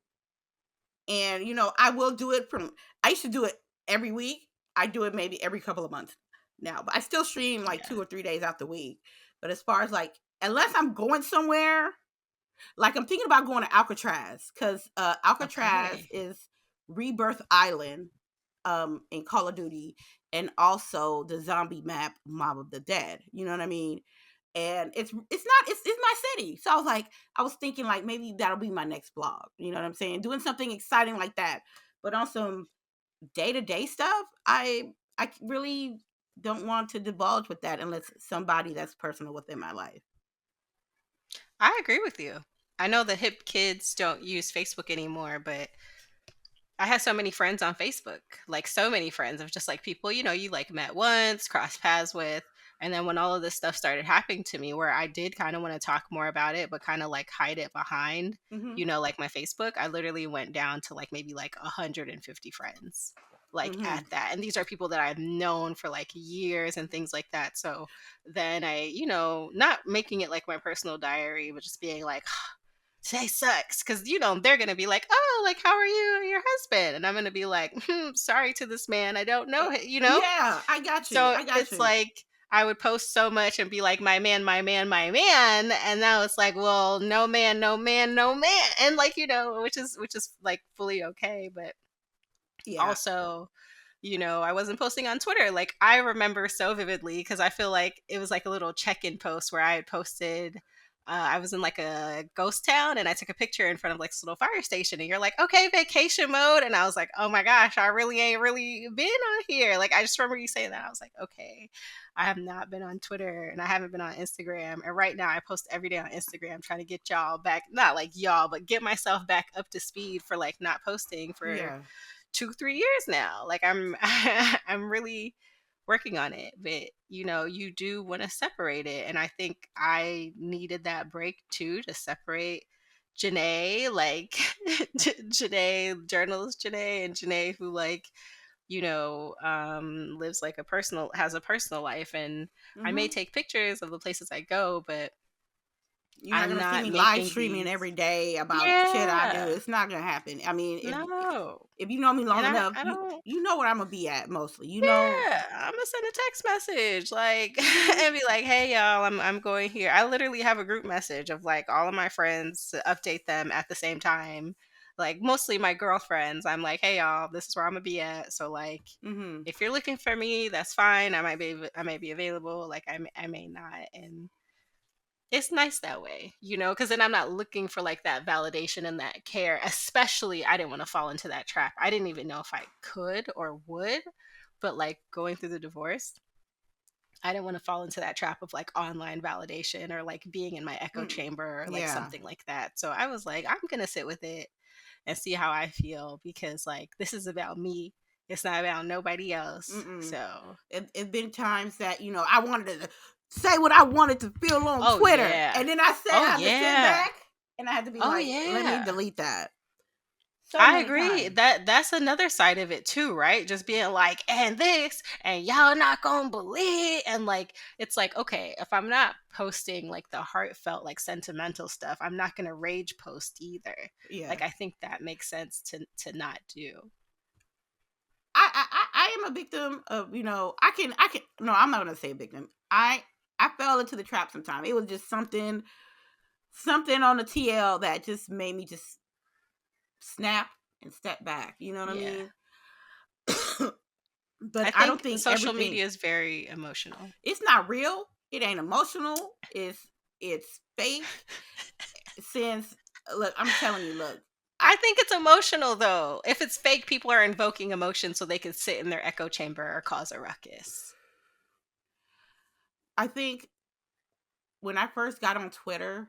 And I will do it from. I used to do it every week. I do it maybe every couple of months now, but I still stream like Yeah. 2 or 3 days out the week. But as far as like, unless I'm going somewhere, like I'm thinking about going to Alcatraz because Alcatraz Okay. is Rebirth Island, in Call of Duty, and also the zombie map Mob of the Dead. You know what I mean? And it's my city. So I was thinking like maybe that'll be my next blog. You know what I'm saying? Doing something exciting like that. But on some day to day stuff, I really don't want to divulge with that unless somebody that's personal within my life. I agree with you. I know the hip kids don't use Facebook anymore, but I have so many friends on Facebook, like so many friends of just like people, you like met once, crossed paths with. And then when all of this stuff started happening to me, where I did kind of want to talk more about it, but kind of like hide it behind, Mhm. like my Facebook, I literally went down to like maybe like 150 friends, like at Mhm. that. And these are people that I've known for like years and things like that. So then I, not making it like my personal diary, but just being like, today sucks because they're gonna be like, oh, like how are you and your husband, and I'm gonna be like, sorry to this man, I don't know Yeah, I got you. so I got it's you. like I would post so much and be like, my man, my man, my man, and now it's like, well, no man, no man, no man, and like which is like fully okay, but Yeah. also, I wasn't posting on Twitter. Like I remember so vividly because I feel like it was like a little check-in post where I had posted. I was in like a ghost town and I took a picture in front of like this little fire station. And you're like, okay, vacation mode. And I was like, oh my gosh, I really ain't really been on here. Like I just remember you saying that. I was like, okay, I have not been on Twitter and I haven't been on Instagram. And right now I post every day on Instagram trying to get y'all back, not like y'all, but get myself back up to speed for like not posting for Yeah. 2 3 years now. Like I'm I'm really working on it, but you do want to separate it, and I think I needed that break too to separate Janae, like Janae, journalist Janae, and Janae who like lives like has a personal life, and I may Mhm. take pictures of the places I go, but You're not I'm gonna see not me live making streaming these. every day about shit I do. Yeah, It's not gonna happen. I mean, no, if you know me and long enough, I don't. you know where I'm gonna be at mostly. You know. Yeah, I'm gonna send a text message like Mhm. and be like, "Hey y'all, I'm going here." I literally have a group message of like all of my friends to update them at the same time. Like mostly my girlfriends. I'm like, "Hey y'all, this is where I'm gonna be at." So like, Mhm. if you're looking for me, that's fine. I may be available. Like I may not, and it's nice that way, because then I'm not looking for like that validation and that care. Especially, I didn't want to fall into that trap. I didn't even know if I could or would, but like going through the divorce, I didn't want to fall into that trap of like online validation or like being in my echo Mm. chamber or like Yeah. something like that. So I was like, I'm going to sit with it and see how I feel because like this is about me. It's not about nobody else. Mm-mm. So, It been times that I wanted to say what I wanted to feel on oh Twitter, yeah. and then I Oh had to sit yeah. back and I had to be Oh like, let me yeah. delete that. So I many agree. times. That's another side of it too, right? Just being like, and this, and y'all not gonna believe, and like, it's like, okay, if I'm not posting like the heartfelt, like sentimental stuff, I'm not gonna rage post either. Yeah. Like, I think that makes sense to not do. I am a victim of, I can no, I'm not gonna say victim. I fell into the trap sometime. It was just something on the TL that just made me just snap and step back. You know what I Yeah. mean? But I I don't think think social everything, media is very emotional. it's not real. It ain't emotional. It's fake. Since look, I'm telling you, look, I I think it's emotional though. If it's fake, people are invoking emotion so they can sit in their echo chamber or cause a ruckus. I think when I first got on Twitter,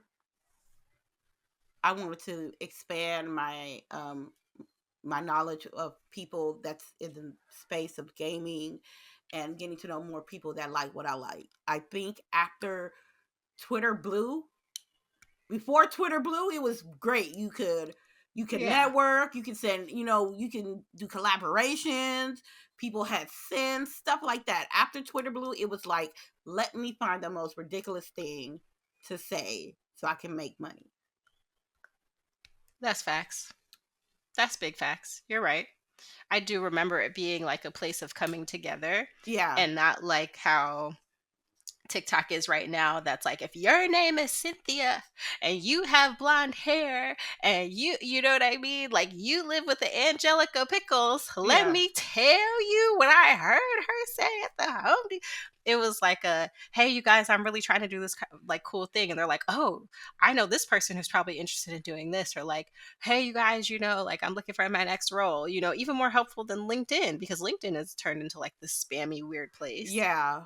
I wanted to expand my knowledge of people that's in the space of gaming and getting to know more people that like what I like. I think after Twitter Blue, before Twitter Blue, it was great. You could Yeah. network, you can send, you can do collaborations, people had sends, stuff like that. After Twitter Blue, it was like, let me find the most ridiculous thing to say so I can make money. That's facts. That's big facts. You're right. I do remember it being like a place of coming together Yeah. and not like how TikTok is right now. That's like, if your name is Cynthia and you have blonde hair and you know what I mean? Like you live with the Angelica Pickles. Let Yeah. me tell you what I heard her say at the home. it was like a, hey, you guys, I'm really trying to do this like cool thing, and they're like, oh, I know this person who's probably interested in doing this, or like, hey, you guys, like I'm looking for my next role. Even more helpful than LinkedIn, because LinkedIn has turned into like this spammy weird place. Yeah.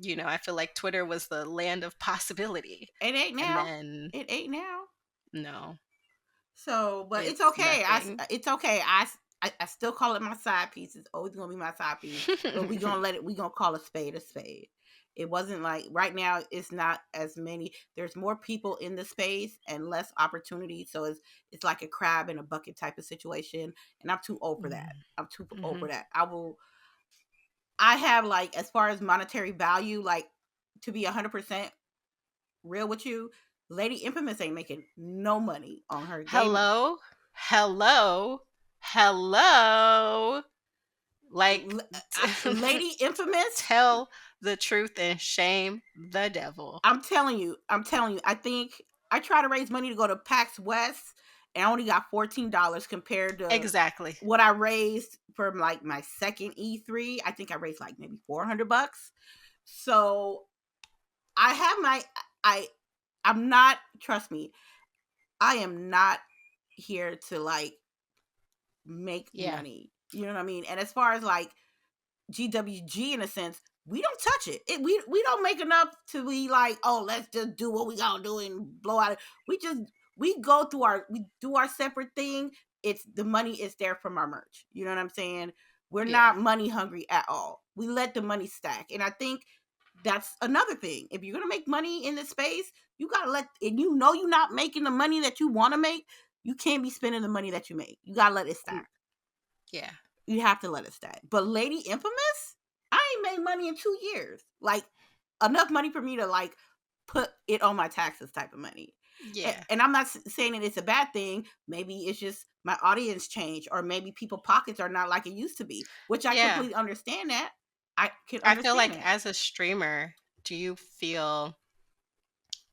I feel like Twitter was the land of possibility, It ain't and now. then It ain't now. no, So, but it's it's okay. nothing. It's okay. I still call it my side piece. It's always gonna be my side piece. But we gonna let it. We gonna call a spade a spade. It wasn't like right now. It's not as many. There's more people in the space and less opportunity. So it's like a crab in a bucket type of situation. And I'm too old for that. I'm too old Mm-hmm. for that. I have like as far as monetary value, like to be 100% real with you, Lady Infamous ain't making no money on her gaming. Hello, hello, hello. Like, Lady Infamous, tell the truth and shame the devil. I'm telling you, I think I try to raise money to go to PAX West and I only got $14 compared to Exactly. what I raised for like my second E3. I think I raised like maybe $400. So I have I I'm not, trust me, I am not here to like make Yeah. money. You know what I mean? And as far as like GWG in a sense, we don't touch it. We don't make enough to be like, oh, let's just do what we gotta do and blow out. We go through we do our separate thing. It's the money is there from our merch. You know what I'm saying? We're Yeah. not money hungry at all. We let the money stack. And I think that's another thing. If you're gonna make money in this space, you gotta and you're not making the money that you wanna make, you can't be spending the money that you make. You gotta let it Mm, stack. yeah. You have to let it stack. But Lady Infamous, I ain't made money in 2 years. Like enough money for me to like put it on my taxes type of money. Yeah. And I'm not saying that it's a bad thing. Maybe it's just my audience changed, or maybe people pockets are not like it used to be, which I Yeah. completely understand that. I can I feel understand like that. as a streamer, do you feel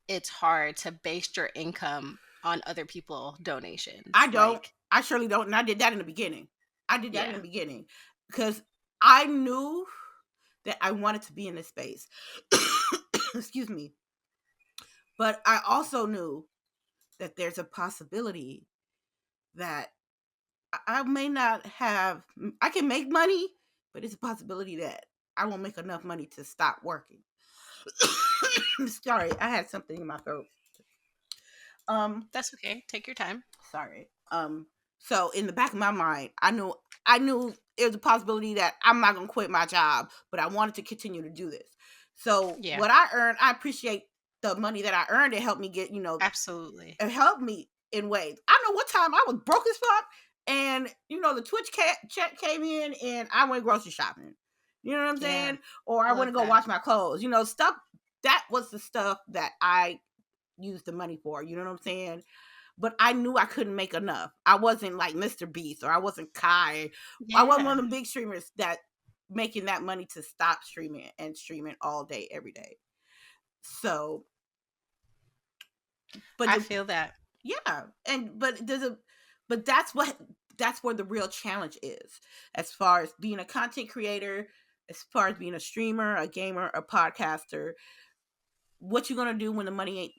it's hard to base your income on other people I donations? don't. Like, I surely don't. And I did that in the beginning. I did that in yeah. the beginning because I knew that I wanted to be in this space. Excuse me. But I also knew that there's a possibility that I may not have, I can make money, but it's a possibility that I won't make enough money to stop working. Sorry, I had something in my throat. Um, That's okay. Take your time. sorry. So in the back of my mind, I knew it was a possibility that I'm not gonna quit my job, but I wanted to continue to do this. So Yeah. what I earned, I appreciate the money that I earned. It helped me get, Absolutely. it helped me in ways. I know one time I was broke as fuck, and the Twitch check came in, and I went grocery shopping. You know what I'm Yeah. saying? Or I went Love to go that. wash my clothes. Stuff that was the stuff that I used the money for. You know what I'm saying? But I knew I couldn't make enough. I wasn't like Mr. Beast, or I wasn't Kai. I wasn't Yeah. one of the big streamers that making that money to stop streaming and streaming all day, every day. So, but I feel that. yeah, and but that's where the real challenge is, as far as being a content creator, as far as being a streamer, a gamer, a podcaster. What you gonna do when the money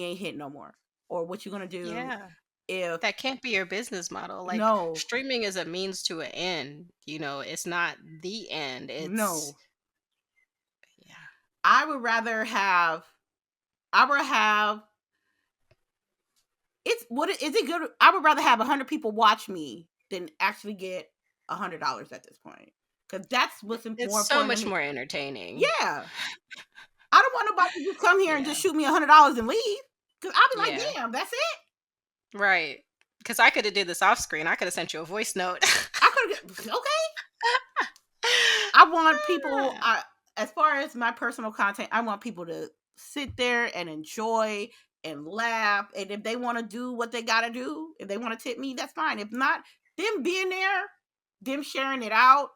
ain't hit no more, or what you gonna do Yeah. if That can't be your business model. Like, no, streaming is a means to an end. It's not the end. It's, no. yeah. I would rather have. I would have. It's what is it good? I would rather have 100 people watch me than actually get $100 at this point, because that's what's It's more so important to much me. more entertaining. Yeah, I don't want nobody to just come here and Yeah. just shoot me $100 and leave. Cause I'll be like, Yeah. damn, that's it. Right. Because I could have did this off screen. I could have sent you a voice note. I could have okay. I want people. As far as my personal content, I want people to sit there and enjoy and laugh. And if they want to do what they gotta do, if they want to tip me, that's fine. If not, them being there, them sharing it out,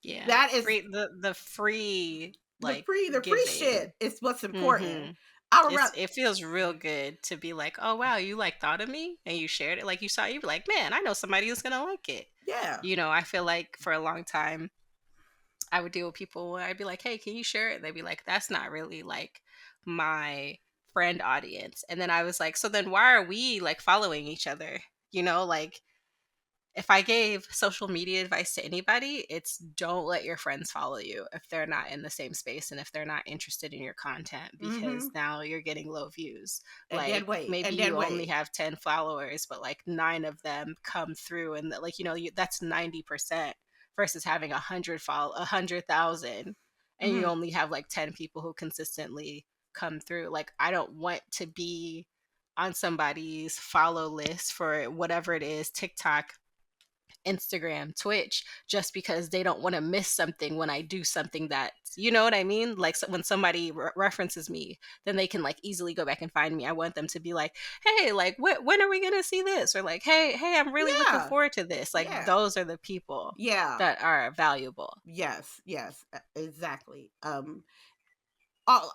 Yeah. that is Free the free like the free shit giving. is what's important. Mhm. I would rather. It feels real good to be like, "Oh wow, you like thought of me and you shared it." Like you be like, "Man, I know somebody who's going to like it." Yeah. I feel like for a long time I would deal with people where I'd be like, "Hey, can you share it?" They'd be like, "That's not really like my friend audience." And then I was like, "So then why are we like following each other?" Like if I gave social media advice to anybody, it's don't let your friends follow you if they're not in the same space and if they're not interested in your content, because Mm-hmm. now you're getting low views. And then Like wait, maybe and you then only wait. have 10 followers, but like 9 of them come through, and like that's 90% versus having 100,000, and you Mm-hmm. only have like 10 people who consistently come through. Like I don't want to be on somebody's follow list for whatever it is, TikTok, Instagram, Twitch, just because they don't want to miss something when I do something that, you know what I mean? Like when somebody references me, then they can like easily go back and find me. I want them to be like, "Hey, like when are we going to see this?" Or like, "Hey, I'm really looking Yeah. forward to this." Like Yeah. those are the people Yeah. that are valuable. Yes. Yes. Exactly. All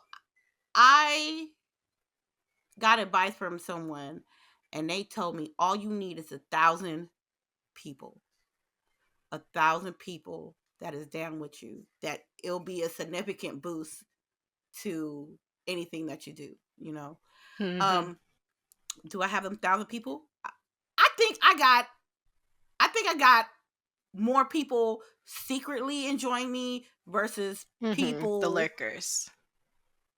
I got advice from someone, and they told me all you need is 1,000 people. 1,000 people that is down with you. That it'll be a significant boost to anything that you do. You know. Mhm. Um, do I have 1,000 people? I think I got. I think I got more people secretly enjoying me Mhm. The people lurkers.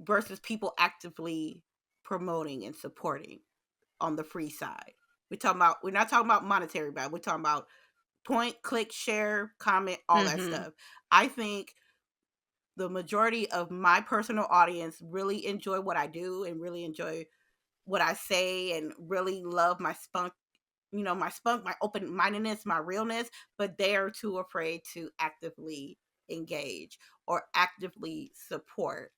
versus people actively promoting and supporting on the free side. We're not talking about monetary value. We're talking about point, click, share, comment, all that Mhm. stuff. I think the majority of my personal audience really enjoy what I do and really enjoy what I say and really love my spunk, my spunk, my open mindedness, my realness, but they are too afraid to actively engage or actively support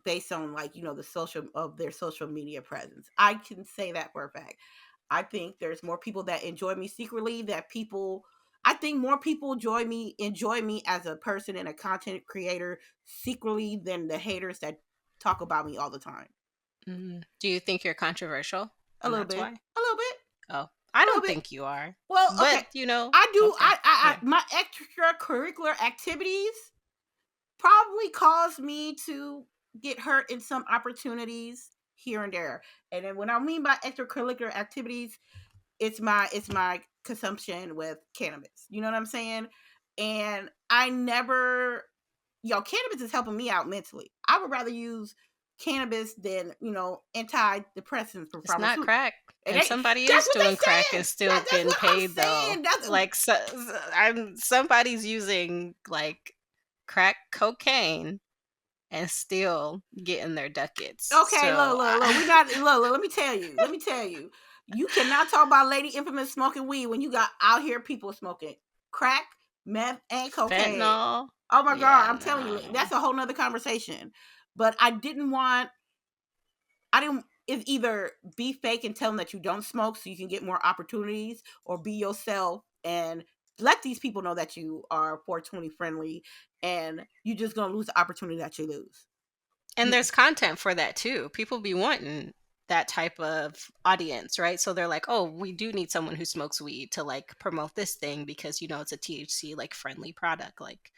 based on like, the social of their social media presence. I can say that for a fact. I think there's more people that enjoy me secretly that people I think more people enjoy me as a person and a content creator secretly than the haters that talk about me all the time. Mhm. Do you think you're controversial A and little that's bit. why? A little bit. Oh, I A little don't bit. think you are. Well, okay. But, I do okay. Yeah. my extracurricular activities probably caused me to get hurt in some opportunities here and there. And then when I mean by extracurricular activities, it's my consumption with cannabis. You know what I'm saying? And I never cannabis is helping me out mentally. I would rather use cannabis than, antidepressants for It's not pharmaceutical. crack, And and somebody that's is what doing they crack and saying. still That's getting what I'm paid though. saying. That's Like I'm somebody's using like crack cocaine and still getting their ducats. okay. Look, So look, look. We I, not look. Let me tell you. Let me tell you. You cannot talk about Lady Infamous smoking weed when you got out here people smoking crack, meth, and cocaine. fentanyl. Oh my god, Yeah, I'm telling you, no. that's a whole nother conversation. But I didn't it's either be fake and tell them that you don't smoke so you can get more opportunities, or be yourself and let these people know that you are 420 friendly, and you're just gonna lose the opportunity that you lose. And You there's content for that too. People be wanting that type of audience, right? So they're like, "Oh, we do need someone who smokes weed to like promote this thing because it's a THC like friendly product, like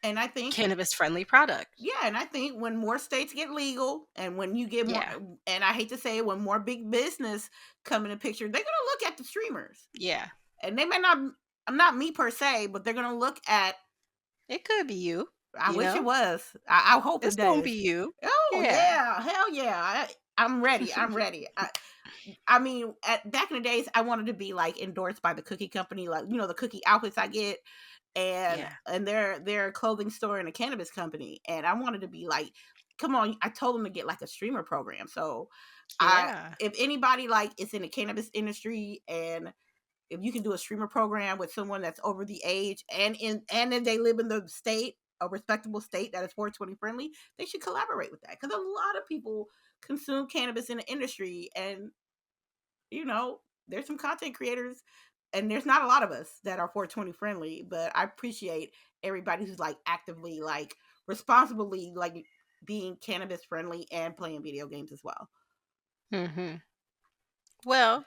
and I think cannabis friendly product." yeah, and I think when more states get legal and when you get more, Yeah. and I hate to say it, when more big business come in the picture, they're gonna look at the streamers. Yeah. And they may not me per se, but they're gonna look at. It could be you, I you wish it know? was. I hope it It's gonna be does. you. Oh Yeah. yeah, hell yeah! I'm ready. I'm ready. I mean, back in the days, I wanted to be like endorsed by the cookie company, like the cookie outfits I get, and Yeah. their clothing store and a cannabis company, and I wanted to be like, come on! I told them to get like a streamer program. So, Yeah. if anybody like is in the cannabis industry, and if you can do a streamer program with someone that's over the age, and if they live in the state, a respectable state that is 420 friendly, they should collaborate with that, because a lot of people consume cannabis in the industry, and there's some content creators, and there's not a lot of us that are 420 friendly, but I appreciate everybody who's like actively, like responsibly, like being cannabis friendly and playing video games as well. Mhm. Well,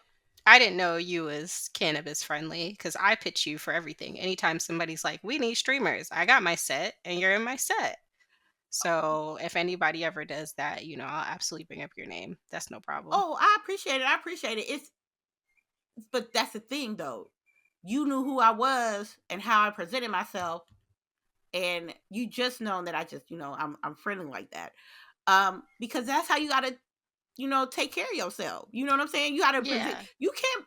I didn't know you was cannabis friendly because I pitch you for everything. Anytime somebody's like, "We need streamers," I got my set, and you're in my set. So if anybody ever does that, I'll absolutely bring up your name. That's no problem. Oh, I appreciate it. I appreciate it. But that's the thing though. You knew who I was and how I presented myself, and you just know that I just, I'm friendly like that. Because that's how you gotta, take care of yourself. You know what I'm saying? You gotta present. Yeah. You can't.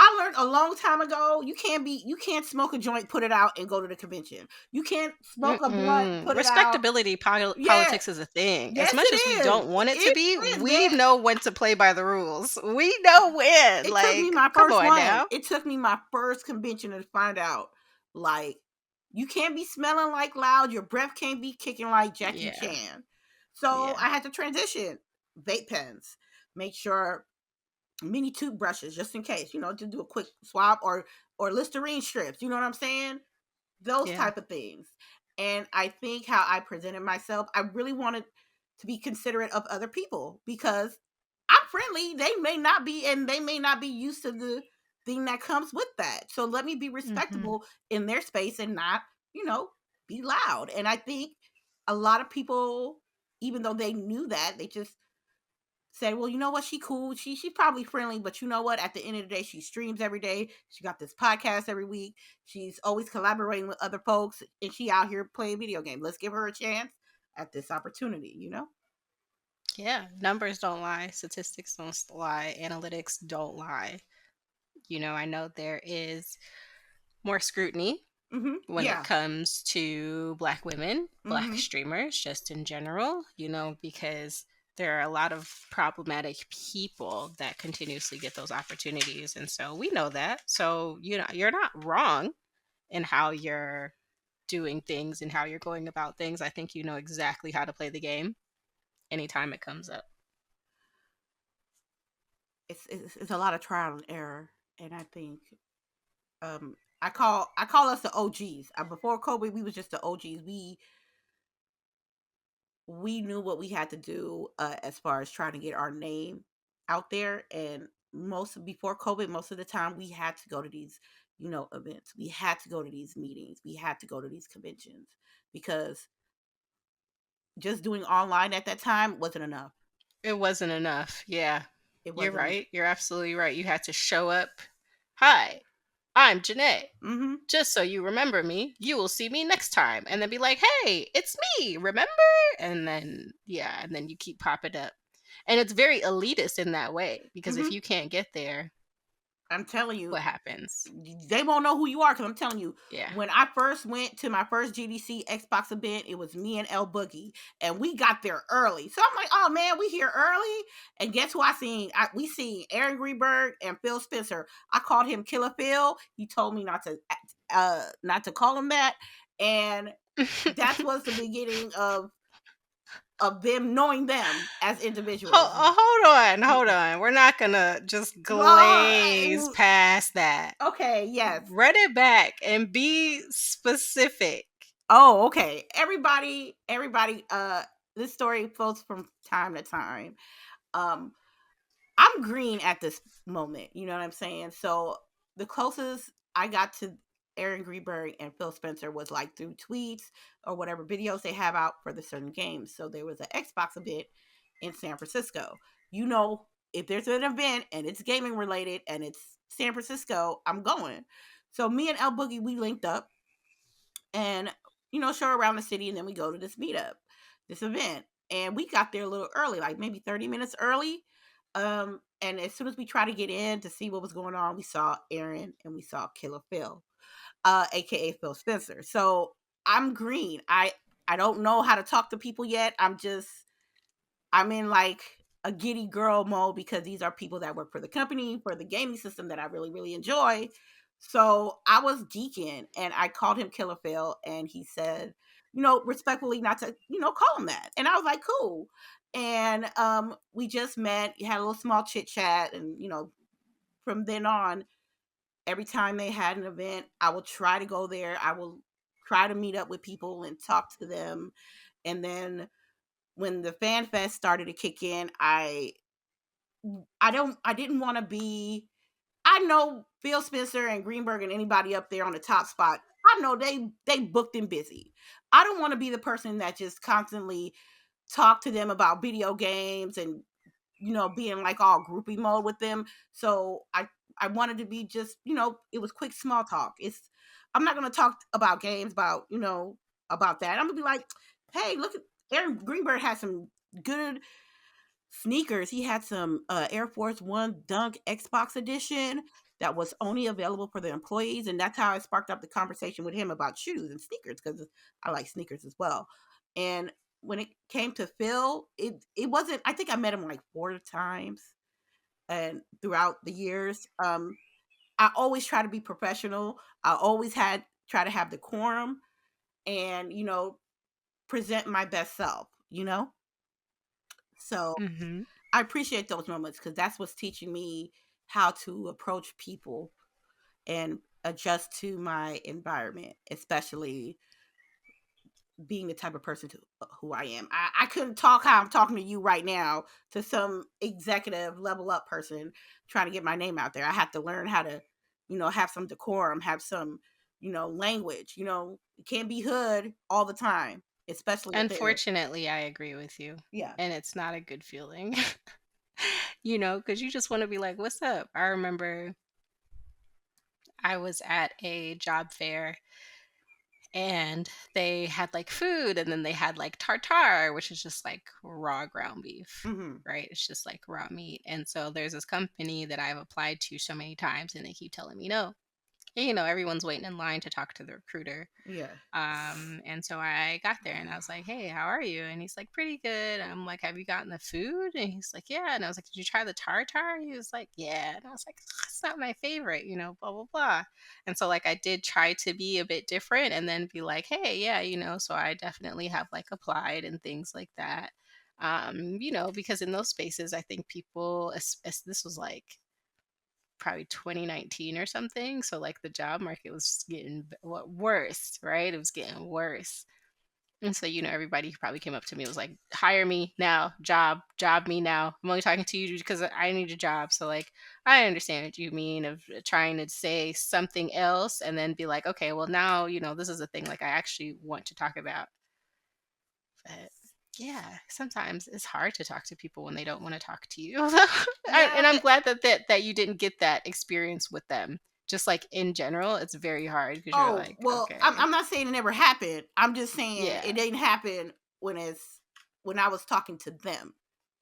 I learned a long time ago. You can't smoke a joint, put it out, and go to the convention. You can't smoke a blunt, Mm-mm. put it out. Respectability Yeah, politics is a thing. As yes, much as we it is. don't want it to It be, is, we man. know when to play by the rules. We know when. It took me Like, my come first on one. now. It took me my first convention to find out, like, you can't be smelling like loud. Your breath can't be kicking like Jackie Yeah. Chan. So Yeah. I had to transition. Vape pens. Make sure mini toothbrushes just in case, to do a quick swab, or Listerine strips. You know what I'm saying? Those Yeah. type of things. And I think how I presented myself, I really wanted to be considerate of other people because I'm friendly. They may not be, and they may not be used to the thing that comes with that. So let me be Hmm. respectable in their space and not, you know, be loud. And I think a lot of people, even though they knew that, they just said, "Well, you know what? She cool. She's probably friendly, but you know what? At the end of the day, she streams every day. She got this podcast every week. She's always collaborating with other folks, and she out here playing video games. Let's give her a chance at this opportunity." Yeah. Numbers don't lie. Statistics don't lie. Analytics don't lie. I know there is more scrutiny when it Yeah. comes to Black women, Black Mm-hmm. streamers, just in general, because there are a lot of problematic people that continuously get those opportunities. And so we know that. So, you're not wrong in how you're doing things and how you're going about things. I think you know exactly how to play the game anytime it comes up. It's a lot of trial and error, and I think I call us the OGs. Before COVID, we was just the OGs. We knew what we had to do as far as trying to get our name out there. And before COVID, most of the time we had to go to these, events. We had to go to these meetings. We had to go to these conventions because just doing online at that time wasn't enough. It wasn't enough. Yeah, It you're wasn't. right. You're absolutely right. You had to show up. Hi, I'm Janae. Mm-hmm. Just so you remember me, you will see me next time. And then be like, hey, it's me, remember? And then, yeah, and then you keep popping up. And it's very elitist in that way because if Mm-hmm. you can't get there, I'm telling you, what happens? they won't know who you are because I'm telling you, Yeah. when I first went to my first GDC Xbox event, it was me and El Boogie, and we got there early. So I'm like, oh man, we here early. And guess who I seen? We seen Aaron Greenberg and Phil Spencer. I called him Killer Phil. He told me not to call him that, and that was the beginning of them knowing them as individuals. Hold on. We're not gonna just glaze Well, past that. okay, yes. Run it back and be specific. Oh, okay. Everybody, this story flows from time to time. Um, I'm green at this moment, you know what I'm saying? So the closest I got to Aaron Greenberg and Phil Spencer was like through tweets or whatever videos they have out for the certain games. So there was an Xbox event in San Francisco. If there's an event and it's gaming related and it's San Francisco, I'm going. So me and El Boogie, we linked up and show around the city, and then we go to this meetup, this event. And we got there a little early, like maybe 30 minutes early. And as soon as we tried to get in to see what was going on, we saw Aaron and we saw Killer Phil, aka Phil Spencer. So I'm green. I don't know how to talk to people yet. I'm in like a giddy girl mode because these are people that work for the company, for the gaming system that I really, really enjoy. So I was geeking and I called him Killer Phil, and he said, respectfully not to, call him that. And I was like, cool. And we just met, had a little small chit chat. And, from then on, every time they had an event, I will try to go there. I will try to meet up with people and talk to them. And then when the fan fest started to kick in, I didn't want to be I know Phil Spencer and Greenberg and anybody up there on the top spot. I know they booked and busy. I don't want to be the person that just constantly talk to them about video games and being like all groupie mode with them. So I wanted to be just, it was quick small talk. I'm not gonna talk about games about that. I'm gonna be like, hey, look at Aaron Greenberg had some good sneakers. He had some Air Force One Dunk Xbox edition that was only available for the employees, and that's how I sparked up the conversation with him about shoes and sneakers because I like sneakers as well. And when it came to Phil, it wasn't. I think I met him like 4 times, and throughout the years, I always try to be professional. I always had try to have decorum and present my best self. So Mm-hmm. I appreciate those moments because that's what's teaching me how to approach people and adjust to my environment, especially being the type of person who I am. I couldn't talk how I'm talking to you right now to some executive level up person trying to get my name out there. I have to learn how to, have some decorum, have some, language. It can't be hood all the time, especially at the Unfortunately, I agree with you, yeah. and it's not a good feeling. Because you just want to be like, "What's up?" I remember I was at a job fair and they had like food, and then they had like tartare, which is just like raw ground beef, Hmm. right? It's just like raw meat. And so there's this company that I've applied to so many times, and they keep telling me no. And, everyone's waiting in line to talk to the recruiter. Yeah. And so I got there and I was like, "Hey, how are you?" And he's like, "Pretty good." I'm like, "Have you gotten the food?" And he's like, "Yeah." And I was like, "Did you try the tartar?" He was like, "Yeah." And I was like, "It's not my favorite, blah, blah, blah." And so, like, I did try to be a bit different and then be like, "Hey, yeah, so I definitely have like applied and things like that." Because in those spaces, I think people, this was like probably 2019 or something. So like the job market was getting worse, right? It was getting worse. And so, everybody who probably came up to me was like, "Hire me now, job me now. I'm only talking to you because I need a job." So like, I understand what you mean of trying to say something else and then be like, "Okay, well now, this is a thing like I actually want to talk about." But yeah, sometimes it's hard to talk to people when they don't want to talk to you. Yeah, And I'm but glad that you didn't get that experience with them. Just like in general, it's very hard because you're oh, like, well, okay, I'm not saying it never happened. I'm just saying it yeah, didn't happen when I was talking to them.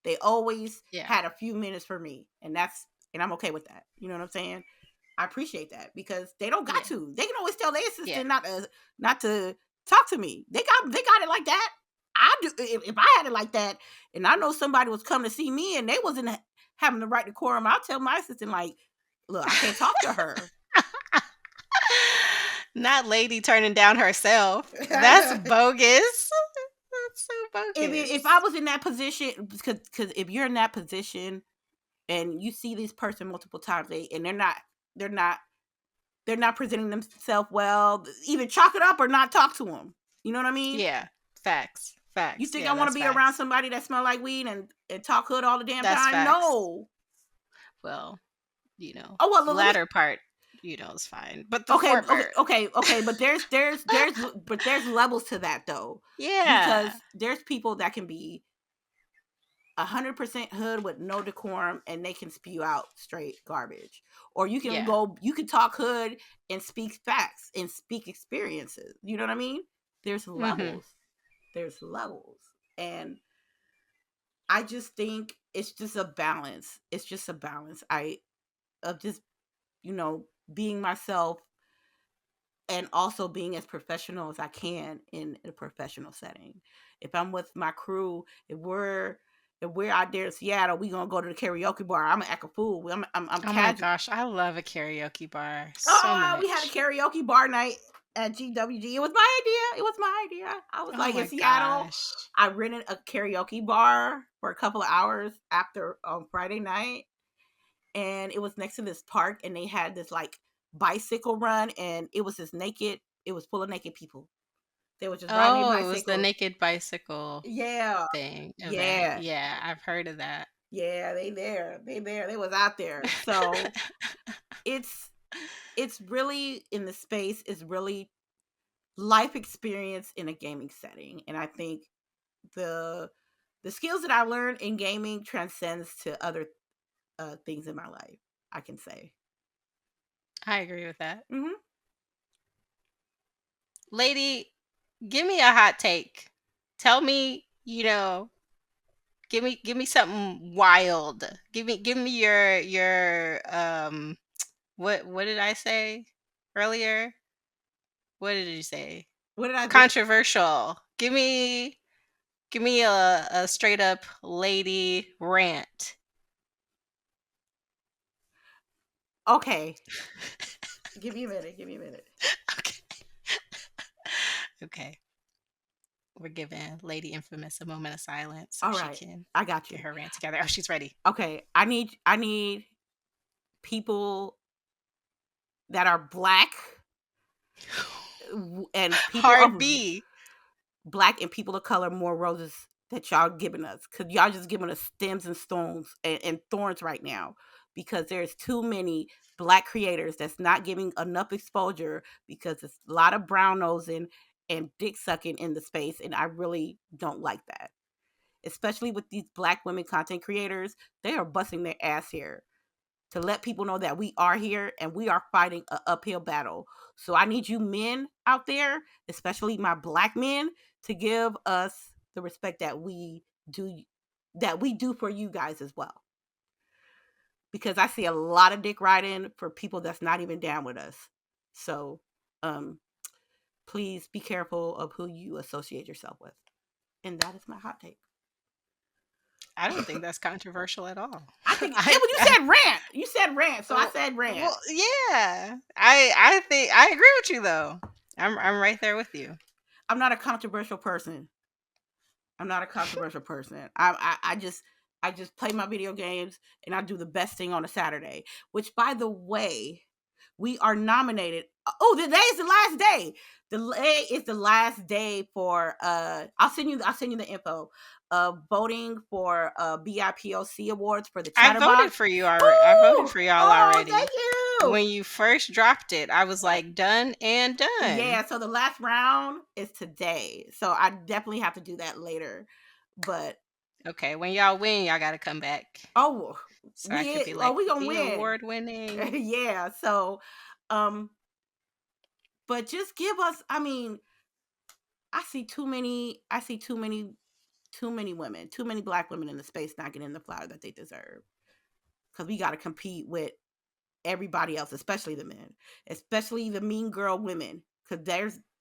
They always yeah, had a few minutes for me, and I'm okay with that. You know what I'm saying? I appreciate that because they don't got yeah, to. They can always tell their yeah. assistant not to talk to me. They got it like that. I do if I had it like that, and I know somebody was coming to see me and they wasn't having the right decorum. I'll tell my assistant like, look, I can't talk to her. Not lady turning down herself. That's bogus. That's so If I bogus. was in that position, because if you're in that position and you see this person multiple times, and they're not they're not presenting themselves well, either chalk it up or not talk to them. You know what I mean? Yeah, facts, You facts. think I Yeah, want to that's be around facts. somebody that smell like weed and talk hood all the damn That's time? facts. No. Well, Oh well, let me. latter part, is fine, but the Okay, former, okay. But there's levels to that though, because yeah, there's people that can be 100% hood with no decorum and they can spew out straight garbage, or yeah. you can talk hood and speak facts and speak experiences. You know what I mean? There's Mhm. levels. There's levels, and I just think it's just a balance. It's just a balance. I of just you know being myself and also being as professional as I can in a professional setting. If I'm with my crew, if we're out there in Seattle, we gonna go to the karaoke bar. I'm gonna act a fool. I'm Oh my casual. gosh, I love a karaoke bar so Oh, we had a much. karaoke bar night at GWG. It was my idea. It was my idea. I was Oh like in my Seattle. gosh. I rented a karaoke bar for a couple of hours after Friday night, and it was next to this park, and they had this like bicycle run, and it was just naked. It was full of naked people. They were just riding their Oh, it was the bicycles. naked bicycle Yeah, thing event. yeah, Yeah, I've heard of that. Yeah, they there. They there. They was out there. So it's it's really in the space is really life experience in a gaming setting. And I think the the skills that I learned in gaming transcends to other things in my life, I can say. I agree with that. Hmm. Lady, give me a hot take. Tell me, give me something wild. Give me your what did I say earlier? What did you say? What did I do? Controversial. Give me a straight up lady rant. Okay, give me a minute. Give me a minute. Okay. Okay. We're giving Lady Infamous a moment of silence so All she right, can I got get you. her rant together. Oh, she's ready. Okay, I need people that are black and people Hard of B. black and people of color more roses that y'all giving us, because y'all just giving us stems and stones and thorns right now, because there's too many black creators that's not giving enough exposure, because there's a lot of brown nosing and dick sucking in the space, and I really don't like that, especially with these black women content creators. They are busting their ass here to let people know that we are here and we are fighting an uphill battle. So I need you men out there, especially my black men, to give us the respect do that we do for you guys as well. Because I see a lot of dick riding for people that's not even down with us. So um please be careful of who you associate yourself with. And that is my hot take. I don't think that's controversial at all. I think yeah, I, but you I said rant. You said rant, so I well, said rant. well, yeah. I think I agree with you though. I'm right there with you. I'm not a controversial person. I'm not a controversial person. I just play my video games and I do the best thing on a Saturday. Which, by the way, we are nominated. Oh, today is the last day. The day is the last day for. I'll send you the info. Voting for BIPOC awards for the I voted Chatterbox. for you already. I voted Oh, for y'all oh, thank already. you. When you first dropped it, I was Right. like done and done. Yeah, so the last round is today. So I definitely have to do that later. But Okay, when y'all win, y'all got to come back oh, so I could be like we gonna the win. award winning. Yeah. So, um, but just give us. I mean, I see too many. I see too many women, too many black women in the space not getting the flower that they deserve. Because we got to compete with everybody else, especially the men, especially the mean girl women. Because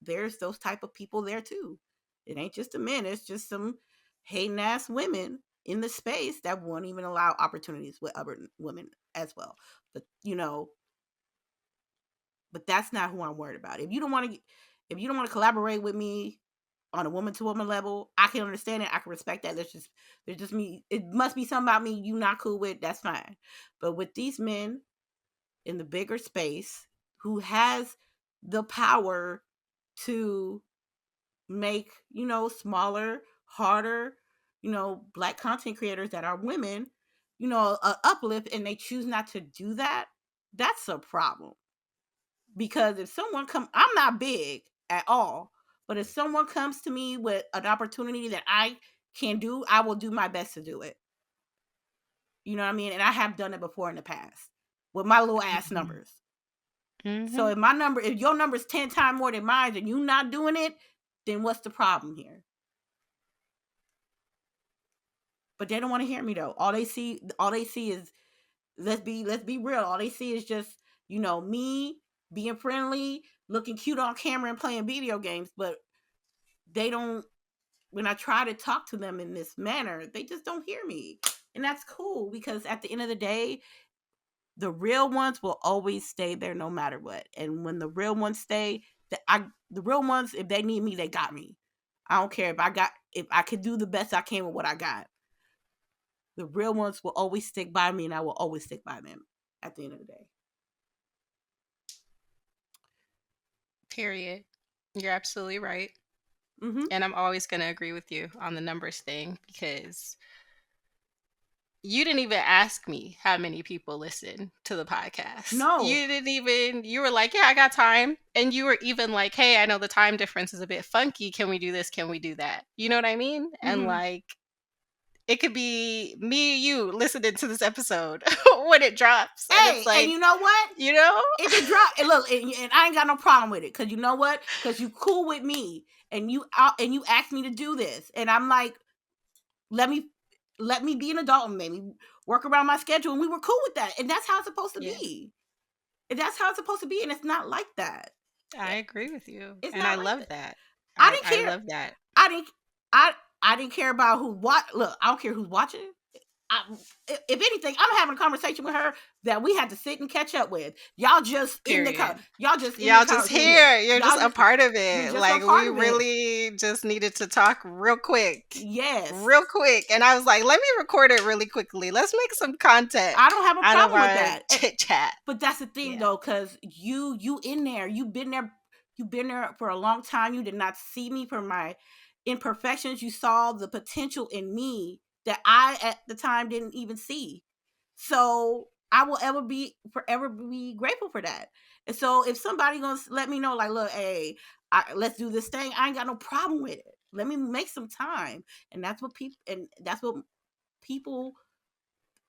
there's those type of people there too. It ain't just the men. It's just some hating ass women in the space that won't even allow opportunities with other women as well. But but that's not who I'm worried about. If you don't want to collaborate with me on a woman to woman level, I can understand it. I can respect that. There's just me. It must be something about me you not cool with. That's fine. But with these men in the bigger space who has the power to make, smaller, harder, black content creators that are women, a uplift, and they choose not to do that, that's a problem. Because if someone come, I'm not big at all, but if someone comes to me with an opportunity that I can do, I will do my best to do it. You know what I mean? And I have done it before in the past with my little ass Hmm. numbers. So Hmm. if your number's 10 times more than mine and you not doing it, then what's the problem here? But they don't want to hear me though. All they see is, let's be real. All they see is just, me being friendly, looking cute on camera and playing video games, but they don't when I try to talk to them in this manner, they just don't hear me. And that's cool, because at the end of the day, the real ones will always stay there no matter what. And when the real ones stay, the real ones, if they need me, they got me. I don't care if I could do the best I can with what I got. The real ones will always stick by me, and I will always stick by them at the end of the day. Period. You're absolutely right. Mm-hmm. And I'm always going to agree with you on the numbers thing because you didn't even ask me how many people listen to the podcast. No. You didn't even, you were like, yeah, I got time. And you were even like, hey, I know the time difference is a bit funky. Can we do this? Can we do that? You know what I mean? And Mm-hmm. like, it could be me, you listening to this episode when it drops. And it's Hey, and like, you know what? you know? If it drop, and look, and I ain't got no problem with it, cause you know what? Cause you cool with me, and you out, and you asked me to do this, and I'm like, let me be an adult and maybe work around my schedule, and we were cool with that, and that's how it's supposed to Yeah, be, and that's how it's supposed to be, and it's not like that. I agree with you. It's And I not like love that. that. I I, didn't I care. love that. I didn't. I I didn't care about who watch. Look, I don't care who's watching. I, if anything, I'm having a conversation with her that we had to sit and catch up with. Y'all just in the Period. y'all just in the Y'all just in here. here. You're Y'all just a just part of you're it. just a Like we part of it. really just needed to talk real quick. Yes, Real quick. And I was like, let me record it really quickly. Let's make some content I don't have a out of problem with our that. chit chat. But that's the thing Yeah. though, because you in there, you've been there for a long time. You did not see me for my imperfections. You saw the potential in me that I at the time didn't even see. So I will forever be grateful for that. And so if somebody gonna let me know, like, look, hey, let's do this thing, I ain't got no problem with it. Let me make some time. And that's what people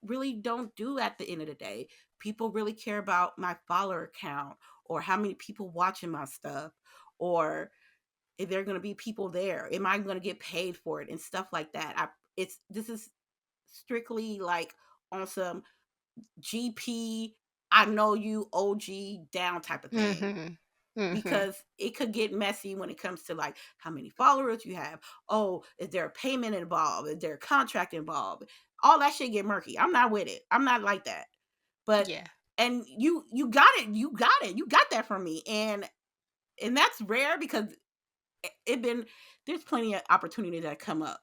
really don't do at the end of the day. People really care about my follower count or how many people watching my stuff or if there are going to be people there. Am I going to get paid for it and stuff like that? This is strictly like on some GP, I know you OG down type of thing Mm-hmm. Mm-hmm. because it could get messy when it comes to like how many followers you have. Oh, is there a payment involved? Is there a contract involved? All that shit get murky. I'm not with it. I'm not like that. But Yeah. and you got it. You got it. You got that from me. And that's rare because it been there's plenty of opportunities that come up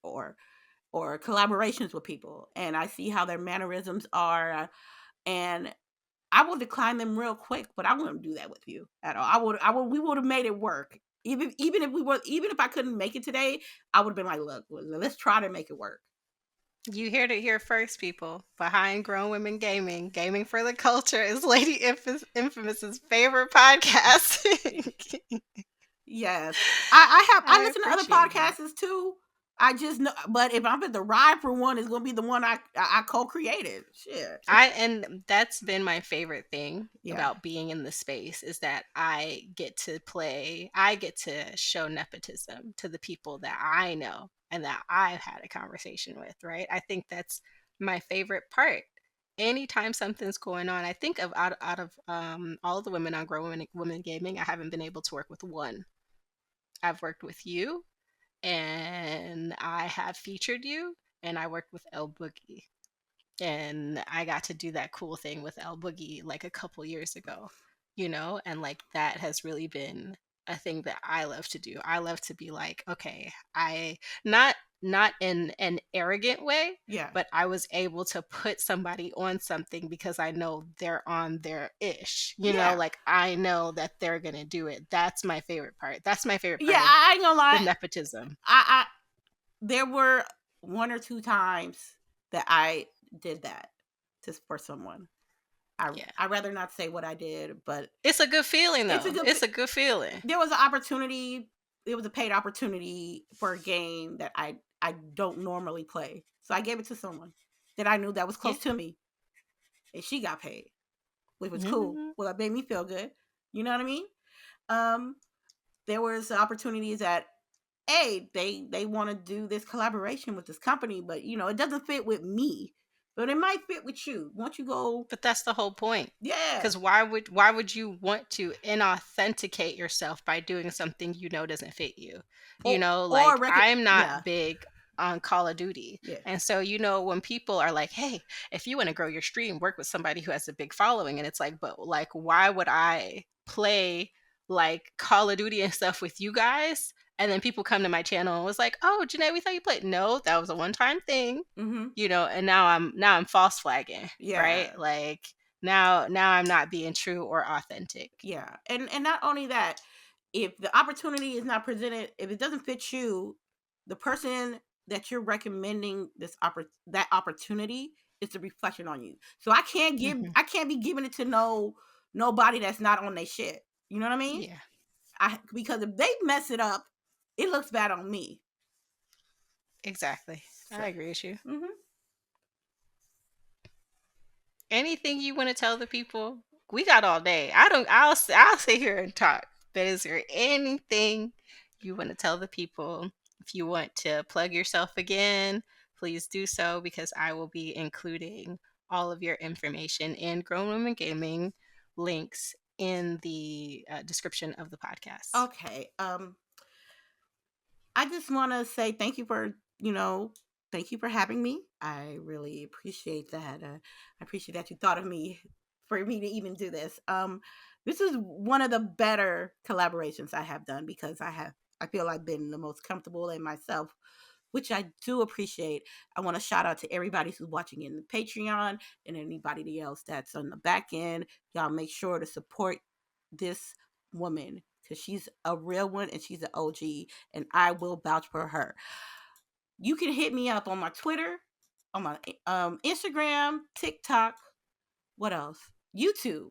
or collaborations with people and I see how their mannerisms are and I will decline them real quick, but I wouldn't do that with you at all. We would have made it work. Even if I couldn't make it today, I would have been like, look, let's try to make it work. You heard it here first, people. Behind Grown Women Gaming, Gaming for the Culture is Lady Infamous's favorite podcast. Yes. I I listen to other appreciate that. podcasts too. I just know but if I'm at the ride for one, it's gonna be the one I co-created. Shit. And that's been my favorite thing Yeah. about being in the space is that I get to show nepotism to the people that I know and that I've had a conversation with, right? I think that's my favorite part. Anytime something's going on, I think of out of all of the women on Grow Women Gaming, I haven't been able to work with one. I've worked with you, and I have featured you, and I worked with El Boogie, and I got to do that cool thing with El Boogie like a couple years ago, and like that has really been a thing that I love to do. I love to be like, okay, I not in an arrogant way, Yeah. but I was able to put somebody on something because I know they're on their ish, Yeah. like I know that they're gonna do it. That's my favorite part. That's my favorite Yeah, part of I ain't gonna the lie. nepotism. I there were one or two times that I did that just for someone. Yeah. I rather not say what I did, but It's a good feeling it's a though. good. It's a good feeling. There was an opportunity. It was a paid opportunity for a game that I don't normally play, so I gave it to someone that I knew that was Yeah. close to me, and she got paid, which was cool. Mhm. Well, it made me feel good. You know what I mean? Um, there was opportunities that hey, they want to do this collaboration with this company, but it doesn't fit with me, but it might fit with you. Once you go, But that's the whole point. yeah, Because why would you want to inauthenticate yourself by doing something doesn't fit you? or Like record, I'm yeah, not big on Call of Duty. yeah, And so, when people are like, hey, if you want to grow your stream, work with somebody who has a big following. And it's like, but like, why would I play like Call of Duty and stuff with you guys? And then people come to my channel and was like, oh, Janae, we thought you played. No, that was a one-time thing, mm-hmm, and now I'm false flagging, right? yeah, Like now I'm not being true or authentic. yeah, and not only that, if the opportunity is not presented, if it doesn't fit you, the person that you're recommending that opportunity is a reflection on you. So I can't Hmm. be giving it to nobody that's not on their shit. You know what I mean? Yeah, Because if they mess it up, it looks bad on me. exactly. So, I agree with you. hmm Anything you want to tell the people? We got all day. I don't. I'll sit here and talk. But is there anything you want to tell the people? If you want to plug yourself again, please do so because I will be including all of your information and Grown Women Gaming links in the description of the podcast. okay. I just want to say thank you for, thank you for having me. I really appreciate that. I appreciate that you thought of me for me to even do this. This is one of the better collaborations I have done because I feel I've been the most comfortable in myself, which I do appreciate. I want to shout out to everybody who's watching in the Patreon and anybody else that's on the back end. Y'all make sure to support this woman because she's a real one and she's an OG, and I will vouch for her. You can hit me up on my Twitter, on my Instagram, TikTok, what else? YouTube.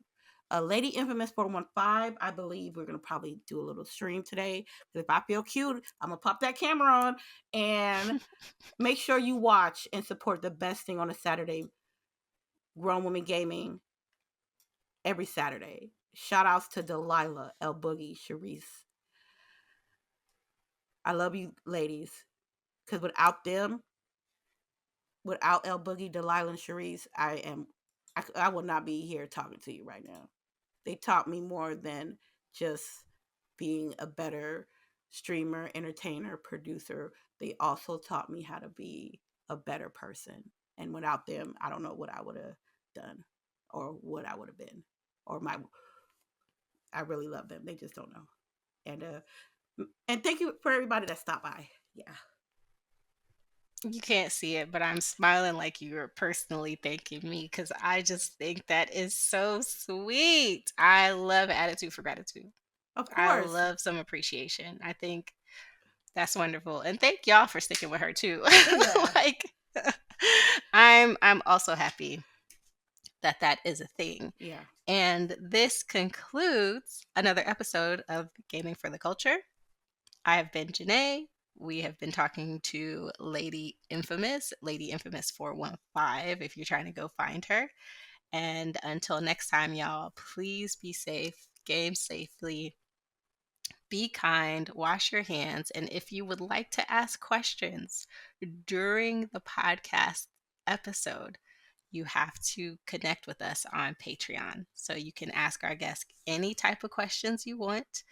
Lady Infamous 415. I believe we're gonna probably do a little stream today. If I feel cute, I'm gonna pop that camera on and make sure you watch and support the best thing on a Saturday, Grown Women Gaming, every Saturday. Shout outs to Delilah, El Boogie, Sharice. I love you ladies. Because without El Boogie, Delilah, and Sharice, I will not be here talking to you right now. They taught me more than just being a better streamer, entertainer, producer. They also taught me how to be a better person. And without them, I don't know what I would have done or what I would have been. Or my I really love them. They just don't know. And thank you for everybody that stopped by. Yeah. You can't see it, but I'm smiling like you are personally thanking me because I just think that is so sweet. I love attitude for gratitude. Of I course. love some appreciation. I think that's wonderful. And thank y'all for sticking with her too. Yeah. Like I'm also happy that that is a thing. Yeah. And this concludes another episode of Gaming for the Culture. I have been Janae. We have been talking to Lady Infamous 415, if you're trying to go find her. And until next time, y'all, please be safe, game safely, be kind, wash your hands. And if you would like to ask questions during the podcast episode, you have to connect with us on Patreon. So you can ask our guests any type of questions you want,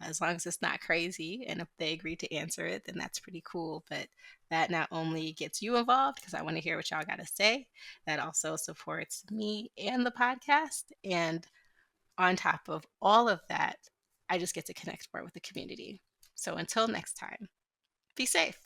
as long as it's not crazy. And if they agree to answer it, then that's pretty cool. But that not only gets you involved, because I want to hear what y'all got to say, that also supports me and the podcast. And on top of all of that, I just get to connect more with the community. So until next time, be safe.